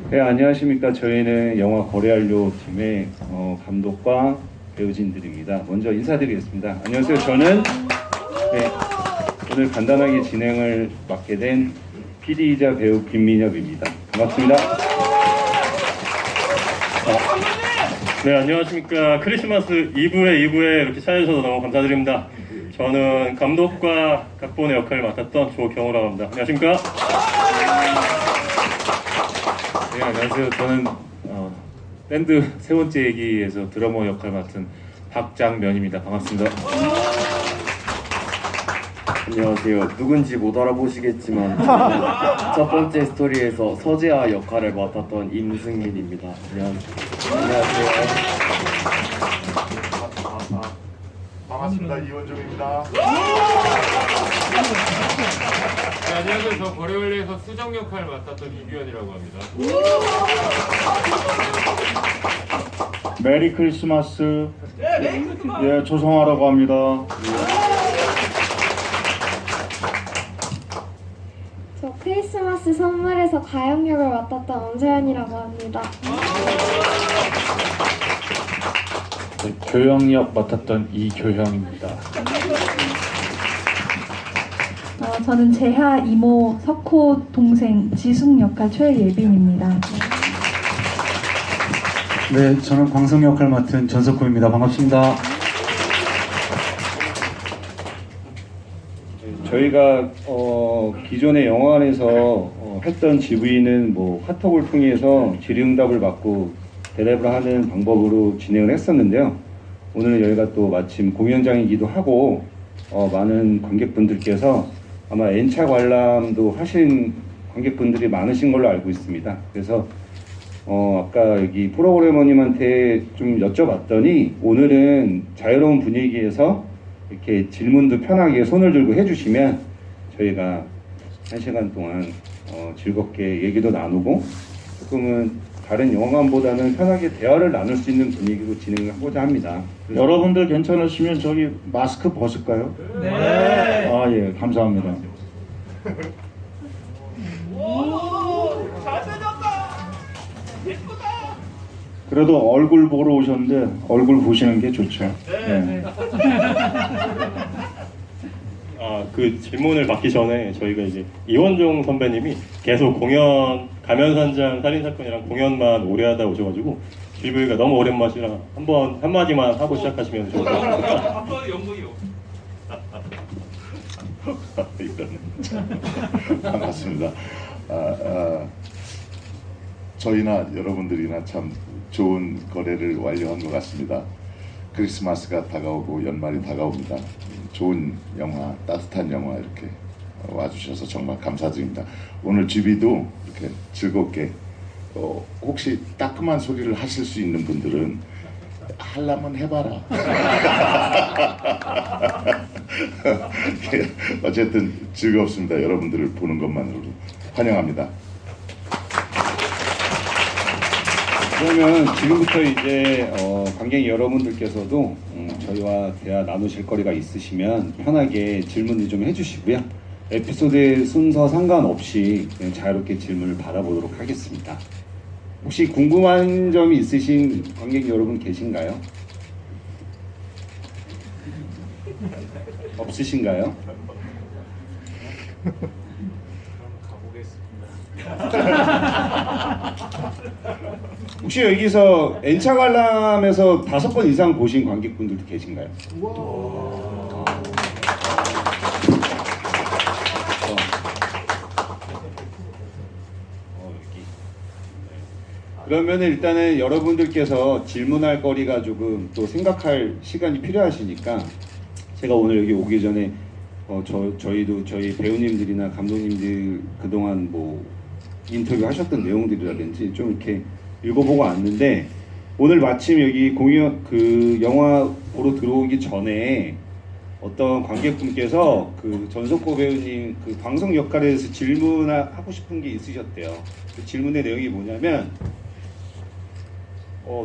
네, 안녕하십니까. 저희는 영화 거래한료 팀의 감독과 배우진들입니다. 먼저 인사드리겠습니다. 안녕하세요. 저는 오늘 간단하게 진행을 맡게 된 PD이자 배우 김민엽입니다. 반갑습니다. 네, 안녕하십니까. 크리스마스 이브에 이렇게 찾아주셔서 너무 감사드립니다. 저는 감독과 각본의 역할을 맡았던 조경호라고 합니다. 안녕하십니까. 네, 안녕하세요. 저는 밴드 세 번째 얘기에서 드러머 역할 맡은 박장면입니다. 반갑습니다. 안녕하세요. 누군지 못 알아보시겠지만 저는 첫 번째 스토리에서 서재아 역할을 맡았던 임승민입니다. 안녕하세요. 반갑습니다. 이원종입니다. 네, 안녕하세요. 저 거래원리에서 수정 역할을 맡았던 이규현이라고 합니다. 메리 크리스마스. 예, 조성아라고 합니다. 저 크리스마스 선물에서 가영 역을 맡았던 엄서연이라고 합니다. 네, 교영역 맡았던 이교형입니다. 저는 재하 이모 석호 동생 지숙 역할 최예빈입니다. 네, 저는 광성 역할 맡은 전석호입니다. 반갑습니다. 저희가 기존의 영화관에서 했던 GV는 뭐 카톡을 통해서 질의응답을 받고 대답을 하는 방법으로 진행을 했었는데요. 오늘 여기가 또 마침 공연장이기도 하고 많은 관객분들께서 아마 N차 관람도 하신 관객분들이 많으신 걸로 알고 있습니다. 그래서 아까 여기 프로그래머님한테 좀 여쭤봤더니 오늘은 자유로운 분위기에서 이렇게 질문도 편하게 손을 들고 해주시면 저희가 1시간 동안 즐겁게 얘기도 나누고 조금은 다른 영화관보다는 편하게 대화를 나눌 수 있는 분위기로 진행을 하고자 합니다. 여러분들 괜찮으시면 저기 마스크 벗을까요? 네. 아, 예, 감사합니다. 그래도 얼굴 보러 오셨는데 얼굴 보시는 게 좋죠. 네. 그 질문을 받기 전에 저희가 이제 이원종 선배님이 계속 공연 가면산장 살인사건이랑 공연만 오래 하다 오셔가지고 GV가 너무 오랜만이라 한마디만 하고 시작하시면 좋을 것 같습니다. 한번 연구이요. 반갑습니다. 저희나 여러분들이나 참 좋은 거래를 완료한 것 같습니다. 크리스마스가 다가오고 연말이 다가옵니다. 좋은 영화, 따뜻한 영화 이렇게 와주셔서 정말 감사드립니다. 오늘 GV도 이렇게 즐겁게 혹시 따끔한 소리를 하실 수 있는 분들은 하려면 해봐라. 어쨌든 즐겁습니다. 여러분들을 보는 것만으로도 환영합니다. 그러면 지금부터 이제 관객 여러분들께서도 저희와 대화 나누실 거리가 있으시면 편하게 질문을 좀 해주시고요. 에피소드의 순서 상관없이 그냥 자유롭게 질문을 받아보도록 하겠습니다. 혹시 궁금한 점이 있으신 관객 여러분 계신가요? 없으신가요? 혹시 여기서 N차 관람에서 5번 이상 보신 관객분들도 계신가요? 그러면 일단은 여러분들께서 질문할 거리가 조금 또 생각할 시간이 필요하시니까 제가 오늘 여기 오기 전에 저희도 저희 배우님들이나 감독님들 그동안 뭐 인터뷰 하셨던 내용들이라든지 좀 이렇게 읽어보고 왔는데 오늘 마침 여기 공연 영화 보러 들어오기 전에 어떤 관객분께서 전석호 배우님 광성 역할에 대해서 질문하고 싶은 게 있으셨대요. 그 질문의 내용이 뭐냐면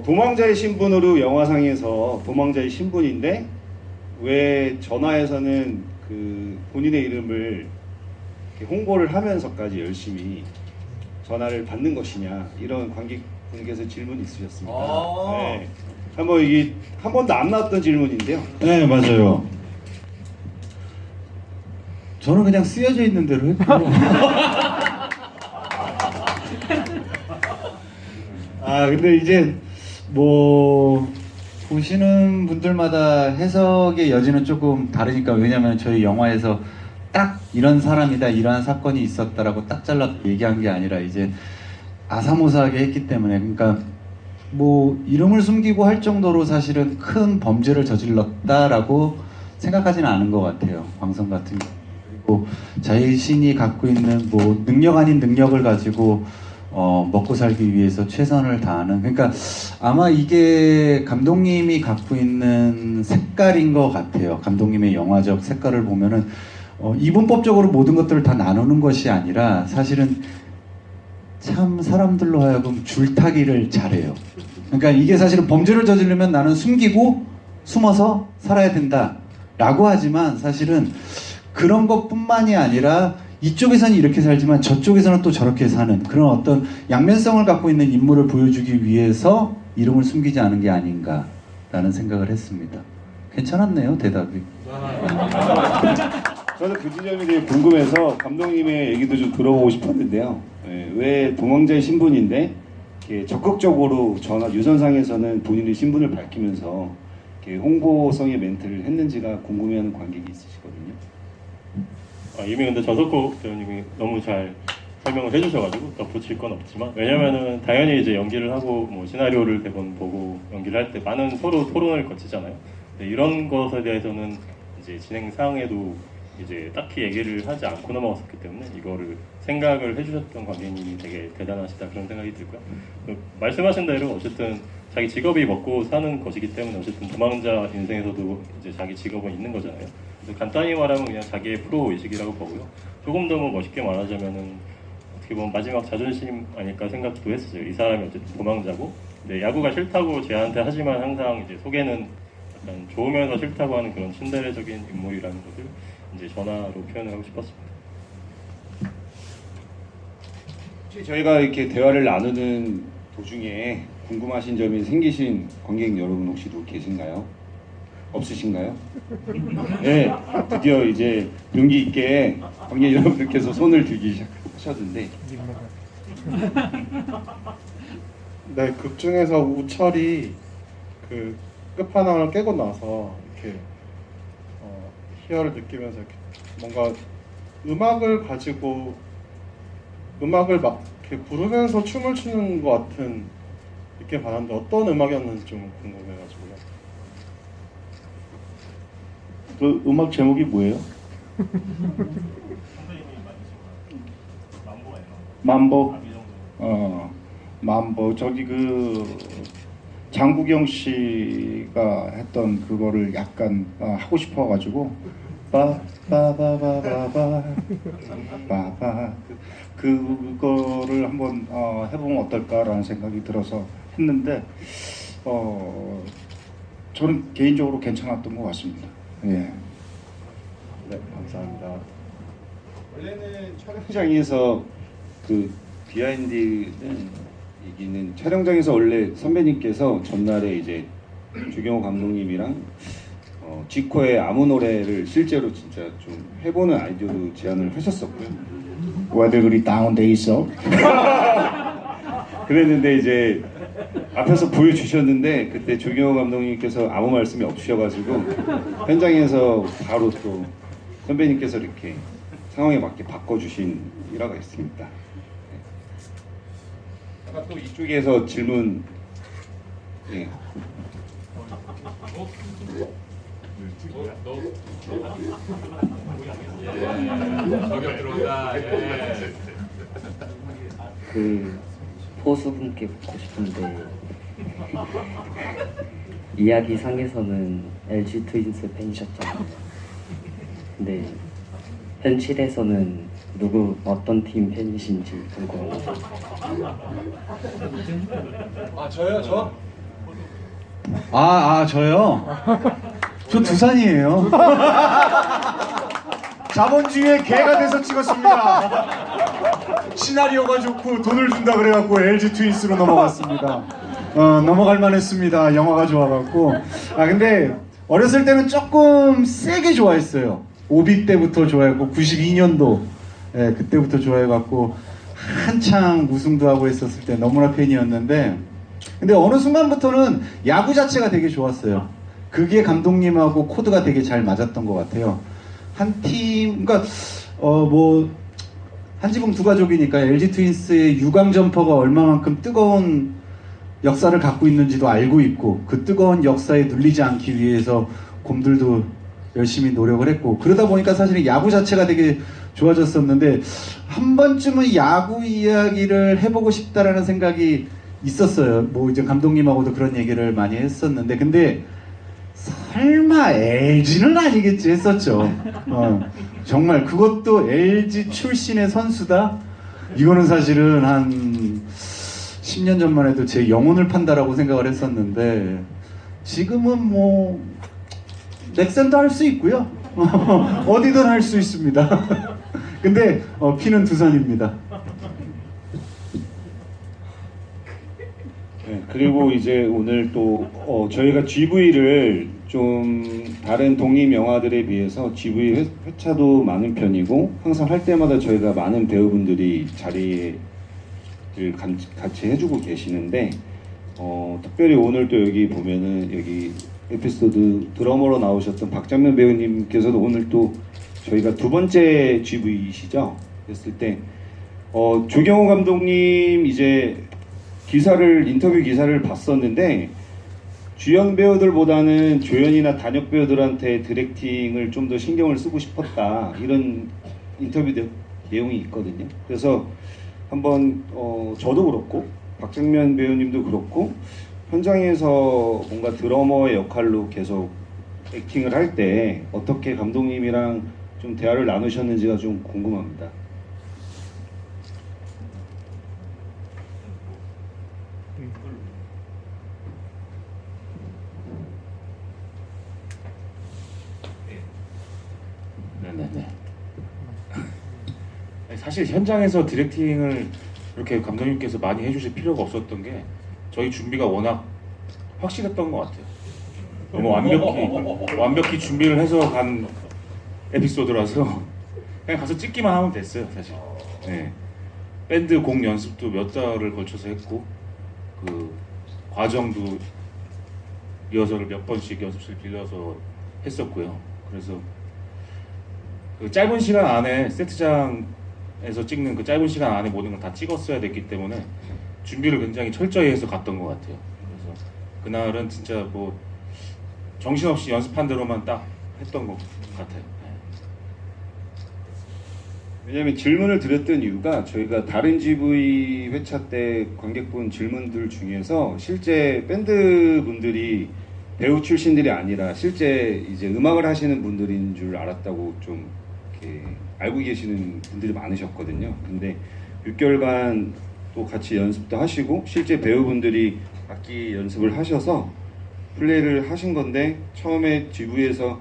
도망자의 신분으로 영화상에서 도망자의 신분인데 왜 전화에서는 본인의 이름을 이렇게 홍보를 하면서까지 열심히 전화를 받는 것이냐 이런 관객분께서 질문이 있으셨습니다. 아. 네. 한번 이게 한 번도 안 나왔던 질문인데요. 네, 맞아요. 저는 그냥 쓰여져 있는 대로 했고요. 아, 근데 이제 뭐 보시는 분들마다 해석의 여지는 조금 다르니까, 왜냐면 저희 영화에서 딱 이런 사람이다, 이러한 사건이 있었다라고 딱 잘라 얘기한 게 아니라 이제 아사모사하게 했기 때문에, 그러니까 뭐 이름을 숨기고 할 정도로 사실은 큰 범죄를 저질렀다라고 생각하지는 않은 것 같아요. 광선 같은 경우. 그리고 자신이 갖고 있는 뭐 능력 아닌 능력을 가지고 먹고 살기 위해서 최선을 다하는, 그러니까 아마 이게 감독님이 갖고 있는 색깔인 것 같아요. 감독님의 영화적 색깔을 보면은 이분법적으로 모든 것들을 다 나누는 것이 아니라 사실은 참 사람들로 하여금 줄타기를 잘해요. 그러니까 이게 사실은 범죄를 저지르면 나는 숨기고 숨어서 살아야 된다 라고 하지만, 사실은 그런 것뿐만이 아니라 이쪽에서는 이렇게 살지만 저쪽에서는 또 저렇게 사는 그런 어떤 양면성을 갖고 있는 인물을 보여주기 위해서 이름을 숨기지 않은 게 아닌가라는 생각을 했습니다. 괜찮았네요, 대답이. 저는 그 지점이 되게 궁금해서 감독님의 얘기도 좀 들어보고 싶었는데요. 예, 왜 동왕자의 신분인데 이렇게 적극적으로 전화 유선상에서는 본인의 신분을 밝히면서 이렇게 홍보성의 멘트를 했는지가 궁금해하는 관객이 있으시거든요. 이미 근데 전석호 배우님이 너무 잘 설명을 해주셔가지고 덧붙일 건 없지만, 왜냐면은 당연히 이제 연기를 하고 뭐 시나리오를 대본 보고 연기를 할 때 많은 서로 토론을 거치잖아요. 근데 이런 것에 대해서는 이제 진행 상에도 이제 딱히 얘기를 하지 않고 넘어갔었기 때문에 이거를 생각을 해주셨던 관객님이 되게 대단하시다 그런 생각이 들고요. 말씀하신 대로 어쨌든 자기 직업이 먹고 사는 것이기 때문에 어쨌든 도망자 인생에서도 이제 자기 직업은 있는 거잖아요. 그래서 간단히 말하면 그냥 자기의 프로 의식이라고 보고요. 조금 더 뭐 멋있게 말하자면은 어떻게 보면 마지막 자존심 아닐까 생각도 했어요. 이 사람이 어쨌든 도망자고, 근데 야구가 싫다고 쟤한테 하지만 항상 이제 속에는 약간 좋으면서 싫다고 하는 그런 츤데레적인 인물이라는 것을 이제 전화로 표현을 하고 싶었습니다. 혹시 저희가 이렇게 대화를 나누는 도중에 궁금하신 점이 생기신 관객 여러분 혹시 계신가요? 없으신가요? 네, 드디어 이제 용기 있게 관객 여러분들께서 손을 들기 시작하셨는데. 네, 극 중에서 우철이 그 끝판왕을 깨고 나서 이렇게 희열을 느끼면서 이렇게 뭔가 음악을 가지고 음악을 막 이렇게 부르면서 춤을 추는 것 같은 느낌 받았는데 어떤 음악이었는지 좀 궁금해가지고요. 그 음악 제목이 뭐예요? 만보. 만보. 저기 그 장국영 씨가 했던 그거를 약간 하고 싶어가지고 빠바바바바바 그거를 한번 해보면 어떨까라는 생각이 들어서 했는데 저는 개인적으로 괜찮았던 것 같습니다. 예. 네, 감사합니다. 원래는 촬영장에서 그 비하인드는 얘기는 촬영장에서 원래 선배님께서 전날에 이제 주경호 감독님이랑 지코의 아무 노래를 실제로 진짜 좀 해보는 아이디어로 제안을 하셨었고요. 왜들 그리 다운돼 있어? 그랬는데 이제 앞에서 보여주셨는데 그때 주경호 감독님께서 아무 말씀이 없으셔가지고 현장에서 바로 또 선배님께서 이렇게 상황에 맞게 바꿔주신 일화가 있습니다. 아까 또 이쪽에서 질문. 예. 저격 들어온다. 예. 그 포수분께 묻고 싶은데 이야기상에서는 LG 트윈스 팬이셨잖아요. 근데 현실에서는 어떤 팀 팬이신지 궁금합니다. 저요? 저요? 저 두산이에요. 자본주의의 개가 돼서 찍었습니다. 시나리오가 좋고 돈을 준다 그래갖고 LG 트윈스로 넘어갔습니다. 넘어갈 만했습니다. 영화가 좋아갖고. 근데 어렸을 때는 조금 세게 좋아했어요. 오비 때부터 좋아했고 92년도 그때부터 좋아해갖고 한창 우승도 하고 했었을 때 너무나 팬이었는데, 근데 어느 순간부터는 야구 자체가 되게 좋았어요. 그게 감독님하고 코드가 되게 잘 맞았던 것 같아요. 한 팀, 그러니까 한 지붕 두 가족이니까 LG 트윈스의 유광 점퍼가 얼마만큼 뜨거운 역사를 갖고 있는지도 알고 있고, 그 뜨거운 역사에 눌리지 않기 위해서 곰들도 열심히 노력을 했고, 그러다 보니까 사실은 야구 자체가 되게 좋아졌었는데, 한 번쯤은 야구 이야기를 해보고 싶다라는 생각이 있었어요. 뭐 이제 감독님하고도 그런 얘기를 많이 했었는데, 근데 설마 LG는 아니겠지 했었죠. 정말 그것도 LG 출신의 선수다? 이거는 사실은 한 10년 전만 해도 제 영혼을 판다라고 생각을 했었는데, 지금은 뭐 넥센도 할 수 있고요. 어디든 할 수 있습니다. 근데 피는 두산입니다. 네, 그리고 이제 오늘 또 저희가 GV를 좀 다른 독립 영화들에 비해서 GV 회차도 많은 편이고, 항상 할 때마다 저희가 많은 배우분들이 자리를 같이 해주고 계시는데, 특별히 오늘 또 여기 보면은 여기 에피소드 드러머로 나오셨던 박장면 배우님께서도 오늘 또 저희가 두 번째 GV이시죠? 그랬을 때 조경호 감독님 이제 인터뷰 기사를 봤었는데, 주연 배우들보다는 조연이나 단역 배우들한테 디렉팅을 좀 더 신경을 쓰고 싶었다, 이런 인터뷰 내용이 있거든요. 그래서 한번 저도 그렇고 박정면 배우님도 그렇고 현장에서 뭔가 드러머의 역할로 계속 액팅을 할 때 어떻게 감독님이랑 좀 대화를 나누셨는지가 좀 궁금합니다. 네네네. 사실 현장에서 디렉팅을 이렇게 감독님께서 많이 해주실 필요가 없었던 게, 저희 준비가 워낙 확실했던 것 같아요. 너무 완벽히 준비를 해서 간 에피소드라서 그냥 가서 찍기만 하면 됐어요, 사실. 네. 밴드 곡 연습도 몇 달을 걸쳐서 했고, 그 과정도 리허설을 몇 번씩 연습실 빌려서 했었고요. 그래서 그 짧은 시간 안에 세트장에서 찍는 그 짧은 시간 안에 모든 걸 다 찍었어야 됐기 때문에 준비를 굉장히 철저히 해서 갔던 것 같아요. 그래서 그날은 진짜 뭐 정신없이 연습한 대로만 딱 했던 것 같아요. 왜냐하면 질문을 드렸던 이유가, 저희가 다른 GV 회차 때 관객분 질문들 중에서 실제 밴드 분들이 배우 출신들이 아니라 실제 이제 음악을 하시는 분들인 줄 알았다고 좀 이렇게 알고 계시는 분들이 많으셨거든요. 근데 6개월간 또 같이 연습도 하시고 실제 배우분들이 악기 연습을 하셔서 플레이를 하신 건데, 처음에 GV에서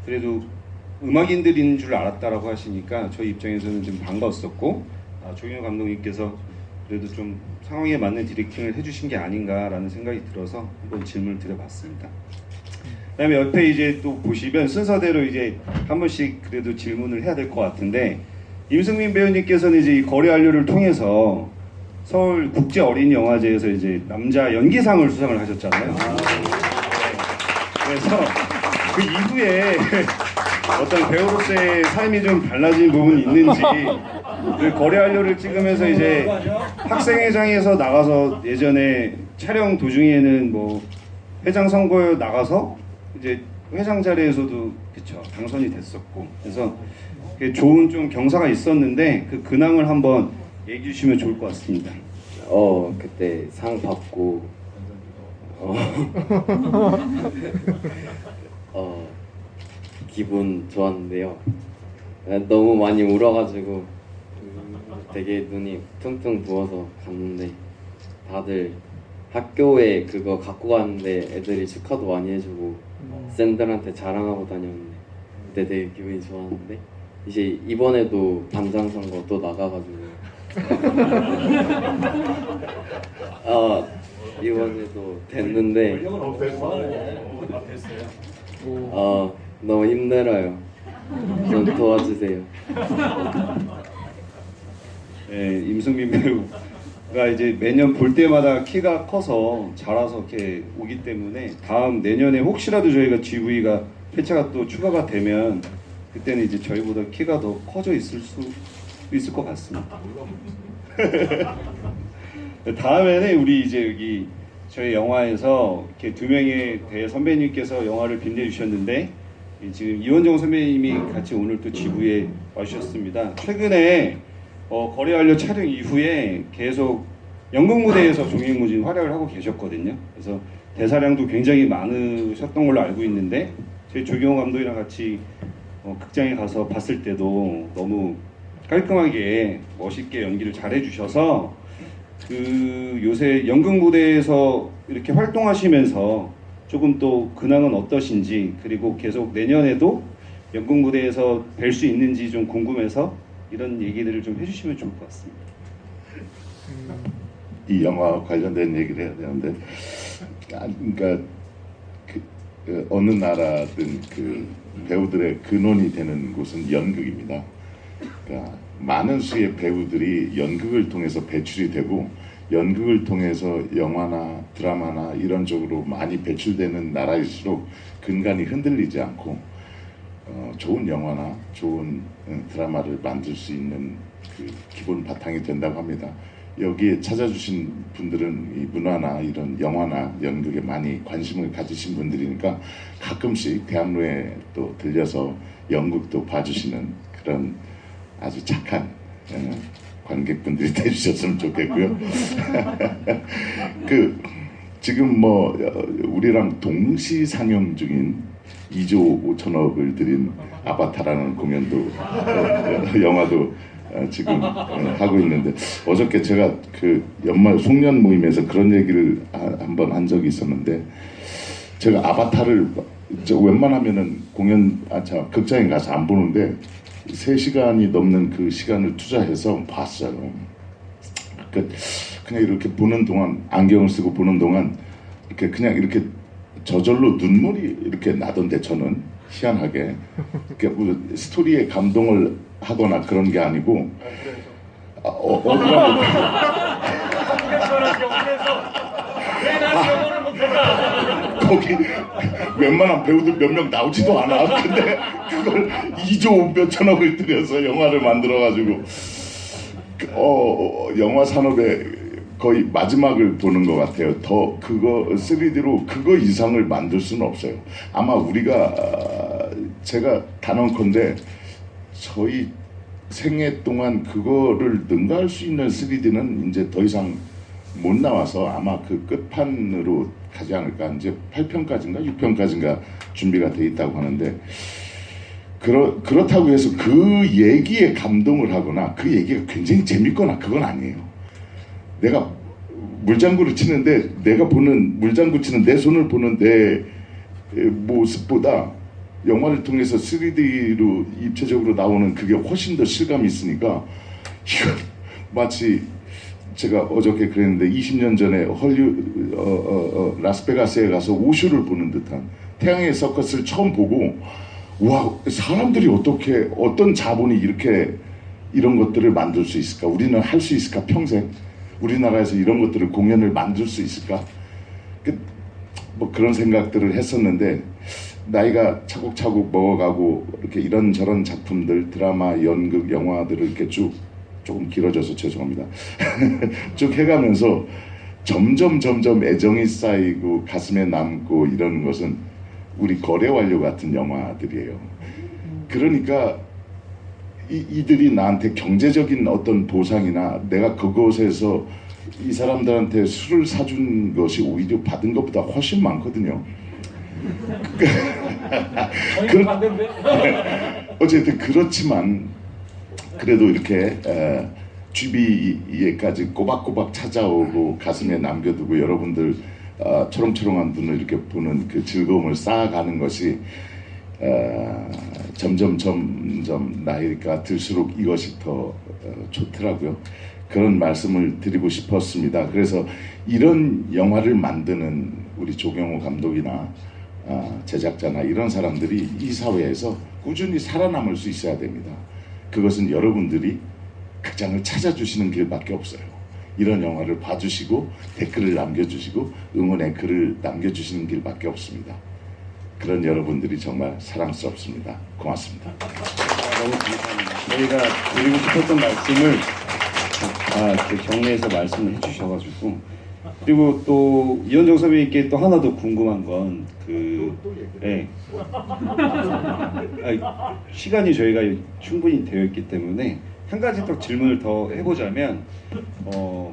그래도 음악인들인 줄 알았다라고 하시니까 저희 입장에서는 좀 반가웠었고, 조경호 감독님께서 그래도 좀 상황에 맞는 디렉팅을 해주신 게 아닌가라는 생각이 들어서 한번 질문을 드려봤습니다. 그다음에 옆에 이제 또 보시면 순서대로 이제 한 번씩 그래도 질문을 해야 될 것 같은데, 임승민 배우님께서는 이제 이 거래 완료를 통해서 서울 국제 어린이 영화제에서 이제 남자 연기상을 수상을 하셨잖아요. 그래서 그 이후에 어떤 배우로서의 삶이 좀 달라진 부분이 있는지, 그 거래 완료를 찍으면서 이제 학생회장에서 나가서 예전에 촬영 도중에는 뭐 회장 선거에 나가서 이제 회장 자리에서도 그쵸 당선이 됐었고, 그래서 좋은 좀 경사가 있었는데 그 근황을 한번 얘기해 주시면 좋을 것 같습니다. 그때 상 받고 기분 좋았는데요. 너무 많이 울어가지고 되게 눈이 퉁퉁 부어서 갔는데, 다들 학교에 그거 갖고 갔는데 애들이 축하도 많이 해주고 쌤들한테 자랑하고 다녔는데 그때 되게 기분이 좋았는데, 이제 이번에도 반장 선거 또 나가가지고 이번에도 됐는데 너무 힘들어요. 좀 도와주세요. 네, 임승민 배우가 이제 매년 볼 때마다 키가 커서 자라서 이렇게 오기 때문에 다음 내년에 혹시라도 저희가 GV가 회차가 또 추가가 되면 그때는 이제 저희보다 키가 더 커져 있을 수 있을 것 같습니다. 다음에는 우리 이제 여기 저희 영화에서 이렇게 두 명의 대 선배님께서 영화를 빛내주셨는데 지금 이원정 선배님이 같이 오늘 또 GV에 와주셨습니다. 최근에 거래 완료 촬영 이후에 계속 연극 무대에서 종횡무진 활약을 하고 계셨거든요. 그래서 대사량도 굉장히 많으셨던 걸로 알고 있는데 저희 조경호 감독이랑 같이 극장에 가서 봤을 때도 너무 깔끔하게 멋있게 연기를 잘해주셔서 그 요새 연극 무대에서 이렇게 활동하시면서 조금 또 근황은 어떠신지 그리고 계속 내년에도 연극 무대에서 뵐 수 있는지 좀 궁금해서 이런 얘기들을 좀 해주시면 좋을 것 같습니다. 이 영화와 관련된 얘기를 해야 되는데, 그러니까 그 어느 나라든 그 배우들의 근원이 되는 곳은 연극입니다. 그러니까 많은 수의 배우들이 연극을 통해서 배출이 되고 연극을 통해서 영화나 드라마나 이런 쪽으로 많이 배출되는 나라일수록 근간이 흔들리지 않고 좋은 영화나 좋은 드라마를 만들 수 있는 그 기본 바탕이 된다고 합니다. 여기에 찾아주신 분들은 이 문화나 이런 영화나 연극에 많이 관심을 가지신 분들이니까 가끔씩 대학로에 또 들려서 연극도 봐주시는 그런 아주 착한 관객분들이 되주셨으면 좋겠고요. 그 지금 뭐 우리랑 동시 상영 중인 2조 5천억을 들인 아바타라는 공연도 영화도 지금 하고 있는데 어저께 제가 그 연말 송년 모임에서 그런 얘기를 한번 한 적이 있었는데 제가 아바타를 웬만하면은 극장에 가서 안 보는데 3시간이 넘는 그 시간을 투자해서 봤어요. 그냥 이렇게 보는 동안 안경을 쓰고 보는 동안 이렇게 그냥 이렇게 저절로 눈물이 이렇게 나던데 저는 희한하게 뭐 스토리에 감동을 하거나 그런 게 아니고 거기 웬만한 배우들 몇 명 나오지도 않아. 근데 그걸 2조 몇천억을 들여서 영화를 만들어가지고 영화 산업의 거의 마지막을 보는 것 같아요. 더 그거 3D로 그거 이상을 만들 수는 없어요. 아마 우리가 제가 단언컨대 저희 생애 동안 그거를 능가할 수 있는 3D는 이제 더 이상 못 나와서 아마 그 끝판으로 가지 않을까. 이제 8편까지인가 6편까지인가 준비가 돼 있다고 하는데 그렇다고 해서 그 얘기에 감동을 하거나 그 얘기가 굉장히 재밌거나 그건 아니에요. 내가 물장구를 치는데 내가 보는 물장구 치는 내 손을 보는 내 모습보다 영화를 통해서 3D로 입체적으로 나오는 그게 훨씬 더 실감이 있으니까 이거 마치 제가 어저께 그랬는데 20년 전에 라스베가스에 가서 오쇼를 보는 듯한 태양의 서커스를 처음 보고 와 사람들이 어떻게 어떤 자본이 이렇게 이런 것들을 만들 수 있을까? 우리는 할 수 있을까? 평생 우리나라에서 이런 것들을 공연을 만들 수 있을까? 뭐 그런 생각들을 했었는데 나이가 차곡차곡 먹어가고 이렇게 이런저런 작품들 드라마, 연극, 영화들을 이렇게 쭉 조금 길어져서 죄송합니다. 쭉 해가면서 점점 애정이 쌓이고 가슴에 남고 이러는 것은 우리 거래 완료 같은 영화들이에요. 그러니까 이들이 나한테 경제적인 어떤 보상이나 내가 그곳에서 이 사람들한테 술을 사준 것이 오히려 받은 것보다 훨씬 많거든요. 어쨌든 그렇지만 그래도 이렇게 GV에까지 꼬박꼬박 찾아오고 가슴에 남겨두고 여러분들 초롱초롱한 눈을 이렇게 보는 그 즐거움을 쌓아가는 것이 점점 나이가 들수록 이것이 더 좋더라고요. 그런 말씀을 드리고 싶었습니다. 그래서 이런 영화를 만드는 우리 조경호 감독이나 제작자나 이런 사람들이 이 사회에서 꾸준히 살아남을 수 있어야 됩니다. 그것은 여러분들이 그 장을 찾아주시는 길밖에 없어요. 이런 영화를 봐주시고 댓글을 남겨주시고 응원의 글을 남겨주시는 길밖에 없습니다. 그런 여러분들이 정말 사랑스럽습니다. 고맙습니다. 너무 감사합니다. 저희가 드리고 싶었던 말씀을 이렇게 정리해서 말씀을 해주셔가지고, 그리고 또 이현정 선배님께 또 하나 더 궁금한 건 시간이 저희가 충분히 되어 있기 때문에 한 가지 또 질문을 더 해보자면,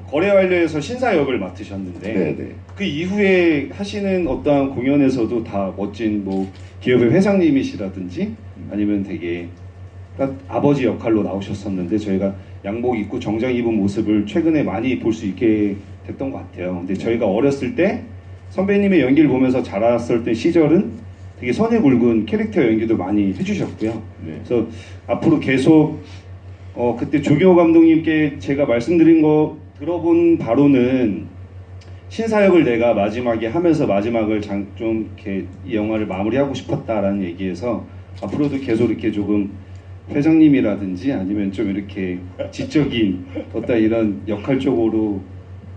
거래 완료에서 신사 역을 맡으셨는데 네네. 그 이후에 하시는 어떠한 공연에서도 다 멋진 뭐 기업의 회장님이시라든지 아니면 되게 아버지 역할로 나오셨었는데 저희가 양복 입고 정장 입은 모습을 최근에 많이 볼 수 있게 됐던 것 같아요. 근데 저희가 어렸을 때 선배님의 연기를 보면서 자랐을 때 시절은 되게 선이 굵은 캐릭터 연기도 많이 해주셨고요. 네. 그래서 앞으로 계속 그때 조경호 감독님께 제가 말씀드린 거 들어본 바로는 신사역을 내가 마지막에 하면서 마지막을 좀 이렇게 이 영화를 마무리하고 싶었다라는 얘기에서 앞으로도 계속 이렇게 조금 회장님이라든지 아니면 좀 이렇게 지적인 어떤 이런 역할 쪽으로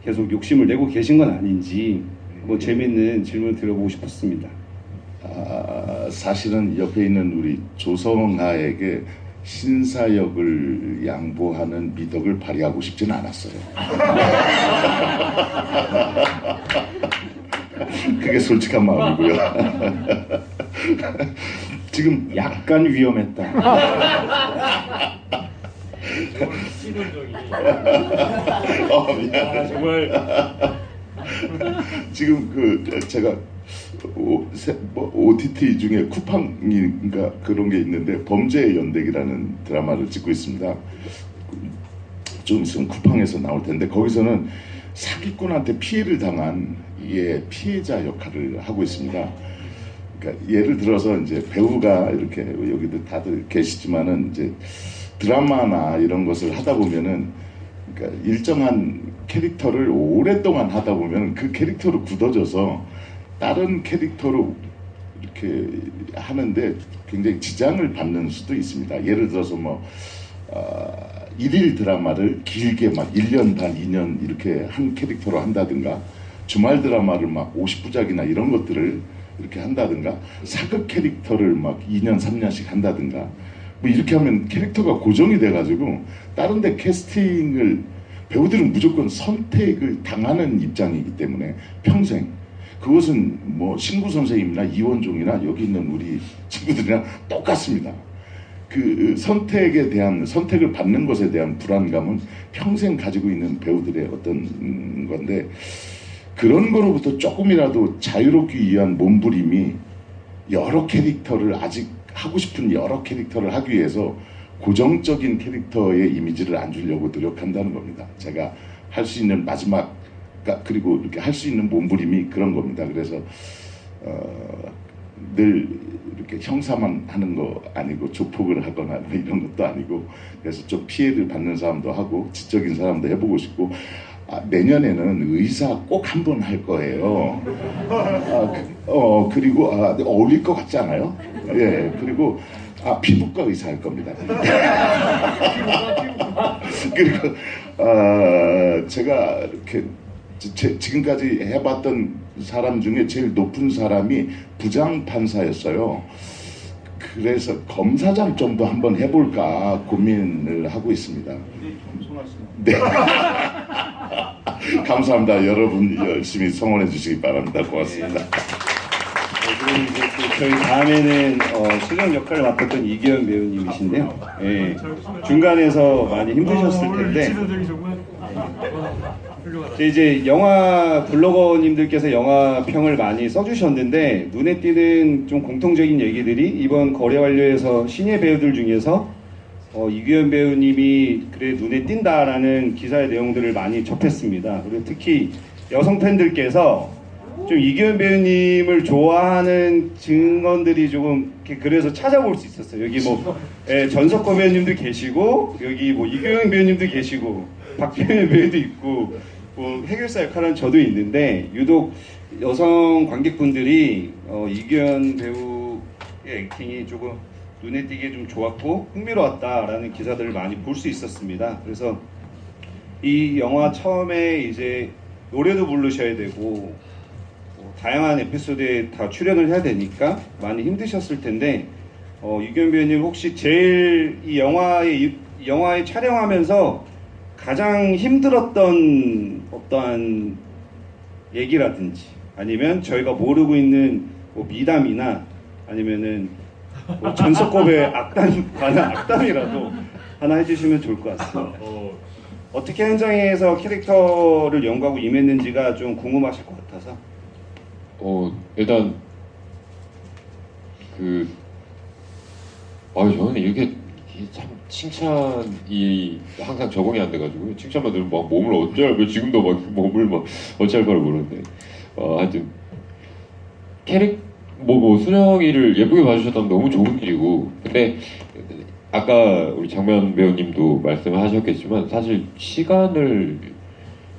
계속 욕심을 내고 계신 건 아닌지 뭐 재밌는 질문을 드려보고 싶었습니다. 사실은 옆에 있는 우리 조성아에게 신사역을 양보하는 미덕을 발휘하고 싶지는 않았어요. 그게 솔직한 마음이고요. 지금 약간 위험했다. 시선적이. 미안해. 정말 지금 제가 OTT 중에 쿠팡인가 그런 게 있는데 범죄의 연대기라는 드라마를 찍고 있습니다. 좀 있으면 쿠팡에서 나올 텐데 거기서는 사기꾼한테 피해를 당한 피해자 역할을 하고 있습니다. 그러니까 예를 들어서 이제 배우가 이렇게 여기도 다들 계시지만은 이제 드라마나 이런 것을 하다 보면은 그러니까 일정한 캐릭터를 오랫동안 하다 보면 그 캐릭터로 굳어져서 다른 캐릭터로 이렇게 하는데 굉장히 지장을 받는 수도 있습니다. 예를 들어서 일일 드라마를 길게 막 1년 반, 2년 이렇게 한 캐릭터로 한다든가 주말 드라마를 막 50부작이나 이런 것들을 이렇게 한다든가 사극 캐릭터를 막 2년, 3년씩 한다든가 뭐 이렇게 하면 캐릭터가 고정이 돼가지고 다른 데 캐스팅을 배우들은 무조건 선택을 당하는 입장이기 때문에 평생 그것은 뭐 신구 선생님이나 이원종이나 여기 있는 우리 친구들이랑 똑같습니다. 그 선택을 받는 것에 대한 불안감은 평생 가지고 있는 배우들의 어떤 건데 그런 거로부터 조금이라도 자유롭기 위한 몸부림이 여러 캐릭터를 아직 하고 싶은 여러 캐릭터를 하기 위해서 고정적인 캐릭터의 이미지를 안 주려고 노력한다는 겁니다. 제가 할 수 있는 마지막 그리고 이렇게 할 수 있는 몸부림이 그런 겁니다. 그래서 늘 이렇게 형사만 하는 거 아니고 조폭을 하거나 뭐 이런 것도 아니고 그래서 좀 피해를 받는 사람도 하고 지적인 사람도 해보고 싶고 내년에는 의사 꼭 한 번 할 거예요. 그리고 어울릴 것 같지 않아요? 예, 그리고 피부과 의사 할 겁니다. 그리고 제가 이렇게 지금까지 해봤던 사람 중에 제일 높은 사람이 부장판사였어요. 그래서 검사장 정도 한번 해볼까 고민을 하고 있습니다. 네. 감사합니다. 여러분 열심히 성원해 주시기 바랍니다. 고맙습니다. 그리고 이제 또 저희 다음에는 수정 역할을 맡았던 이기현 배우님이신데요. 예, 중간에서 많이 힘드셨을 텐데 이제 영화 블로거님들께서 영화 평을 많이 써주셨는데 눈에 띄는 좀 공통적인 얘기들이 이번 거래 완료에서 신예 배우들 중에서 이규현 배우님이 그래 눈에 띈다라는 기사의 내용들을 많이 접했습니다. 그리고 특히 여성 팬들께서 좀 이규현 배우님을 좋아하는 증언들이 조금 이렇게 그래서 찾아볼 수 있었어요. 여기 뭐 전석권 배우님도 계시고 여기 뭐 이규현 배우님도 계시고 박병현 배우도 있고 뭐 해결사 역할은 저도 있는데 유독 여성 관객분들이 이규현 배우의 액팅이 조금 눈에 띄게 좀 좋았고 흥미로웠다라는 기사들을 많이 볼 수 있었습니다. 그래서 이 영화 처음에 이제 노래도 부르셔야 되고 다양한 에피소드에 다 출연을 해야 되니까 많이 힘드셨을 텐데 이규현 배우님 혹시 제일 이 영화에 촬영하면서 가장 힘들었던 어떠한 얘기라든지 아니면 저희가 모르고 있는 뭐 미담이나 아니면은 뭐 전석곱의 관한 악담이라도 하나 해주시면 좋을 것 같습니다. 어떻게 현장에서 캐릭터를 연구하고 임했는지가 좀 궁금하실 것 같아서. 일단 저는 이게 참 칭찬이 항상 적응이 안 돼가지고 칭찬만 들으면 막 몸을 어찌할 지금도 막 몸을 막 어찌할 바를 모르는데 하여튼 순영이를 예쁘게 봐주셨다면 너무 좋은 일이고 근데 아까 우리 장면 배우님도 말씀하셨겠지만 사실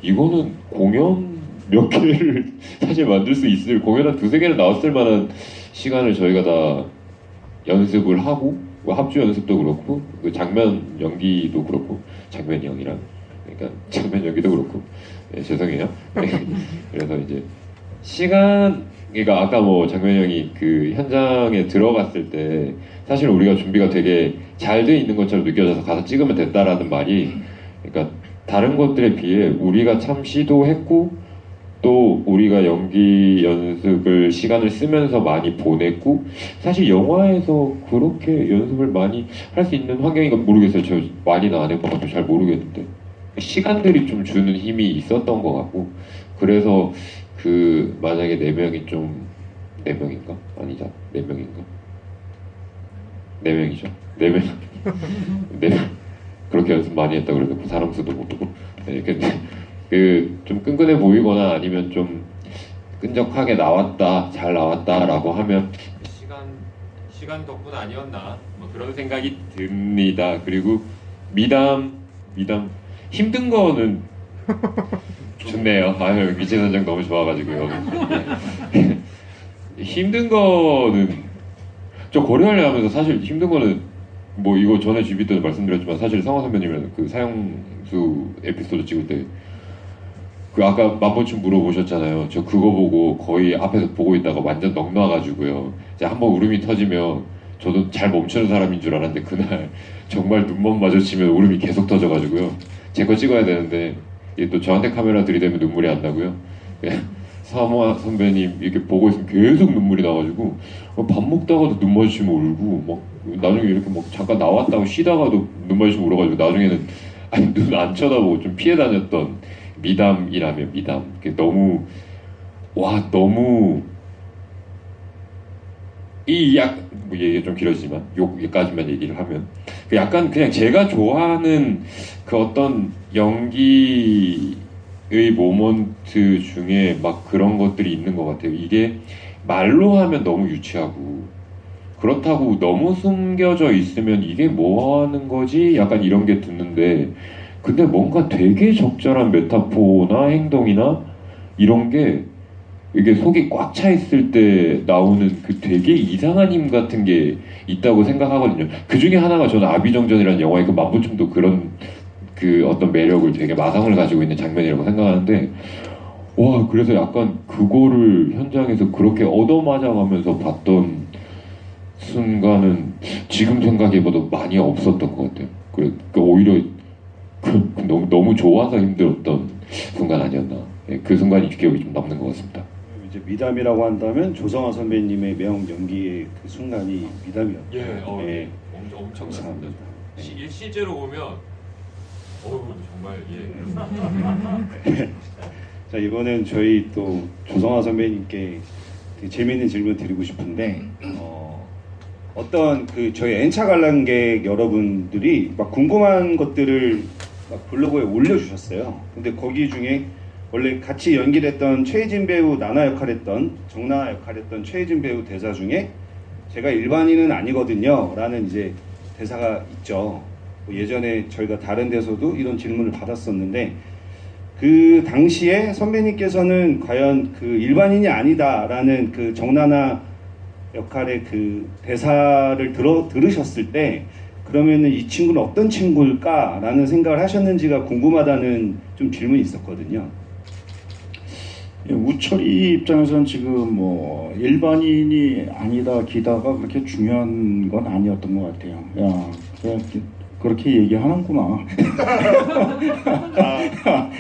이거는 공연 몇 개를 사실 만들 수 있을 공연 한 두세 개를 나왔을 만한 시간을 저희가 다 연습을 하고 뭐 합주 연습도 그렇고 그 장면 연기도 그렇고 장면 연기랑 그러니까 장면 연기도 그렇고 죄송해요. 그래서 이제 그러니까 아까 뭐 장면 형이 그 현장에 들어갔을 때 사실 우리가 준비가 되게 잘 돼 있는 것처럼 느껴져서 가서 찍으면 됐다라는 말이 그러니까 다른 것들에 비해 우리가 참 시도했고 또 우리가 연기 연습을 시간을 쓰면서 많이 보냈고 사실 영화에서 그렇게 연습을 많이 할 수 있는 환경인 건 모르겠어요. 저 많이는 안 해봐가지고 잘 모르겠는데 시간들이 좀 주는 힘이 있었던 것 같고 그래서 만약에 4명이 4명인가? 아니죠. 4명인가? 4명이죠. 4명. 4명. 그렇게 연습 많이 했다 그래도 그 사람 수도 모르고. 네, 근데 좀 끈끈해 보이거나 아니면 좀 끈적하게 나왔다, 잘 나왔다라고 하면 시간 덕분 아니었나 뭐 그런 생각이 듭니다. 그리고 미담 힘든 거는 좋네요. 위치 선정 너무 좋아가지고요. 힘든 거는 저 고려하려 하면서 사실 힘든 거는 뭐 이거 전에 GV 때도 말씀드렸지만 사실 상화 선배님이랑 그 사형수 에피소드 찍을 때 아까 만보춤 물어보셨잖아요. 저 그거 보고 거의 앞에서 보고 있다가 완전 넋 놔가지고요. 이제 한번 울음이 터지면 저도 잘 멈추는 사람인 줄 알았는데 그날 정말 눈만 마주치면 울음이 계속 터져가지고요. 제 거 찍어야 되는데 또 저한테 카메라 들이대면 눈물이 안 나고요. 사마 선배님 이렇게 보고 있으면 계속 눈물이 나가지고 밥 먹다가도 눈 마주치면 울고 막 나중에 이렇게 막 잠깐 나왔다가 쉬다가도 눈 마주치면 울어가지고 나중에는 눈 안 쳐다보고 좀 피해 다녔던 미담이라면 미담. 너무 뭐 얘기 좀 길어지지만 여기까지만 얘기를 하면 약간 그냥 제가 좋아하는 그 어떤 연기의 모먼트 중에 막 그런 것들이 있는 것 같아요. 이게 말로 하면 너무 유치하고 그렇다고 너무 숨겨져 있으면 이게 뭐 하는 거지? 약간 이런 게 듣는데 근데 뭔가 되게 적절한 메타포나 행동이나 이런 게 이게 속이 꽉 차 있을 때 나오는 그 되게 이상한 힘 같은 게 있다고 생각하거든요. 그 중에 하나가 저는 아비정전이라는 영화의 그 만보춤도 그런 그 어떤 매력을 되게 마성을 가지고 있는 장면이라고 생각하는데 그래서 약간 그거를 현장에서 그렇게 얻어맞아가면서 봤던 순간은 지금 생각해봐도 많이 없었던 것 같아요. 오히려 너무 좋아서 힘들었던 순간 아니었나. 그 순간이 기억이 좀 남는 것 같습니다. 이제 미담이라고 한다면 조성아 선배님의 매형 연기의 그 순간이 미담이었죠. 엄청납니다. 실제로 보면 정말 자 이번엔 저희 또 조성아 선배님께 되게 재미있는 질문 드리고 싶은데 어떤 저희 N차 관람객 여러분들이 막 궁금한 것들을 막 블로그에 올려주셨어요. 근데 거기 중에 원래 같이 연기를 했던 최혜진 배우 나나 역할했던 정나나 역할했던 최혜진 배우 대사 중에 제가 일반인은 아니거든요 라는 이제 대사가 있죠. 예전에 저희가 다른 데서도 이런 질문을 받았었는데 그 당시에 선배님께서는 과연 그 일반인이 아니다라는 그 정나나 역할의 그 대사를 들으셨을 때 그러면은 이 친구는 어떤 친구일까라는 생각을 하셨는지가 궁금하다는 좀 질문이 있었거든요. 우철이 입장에서는 지금 뭐 일반인이 아니다 기다가 그렇게 중요한 건 아니었던 것 같아요. 야, 그렇게 얘기하는구나.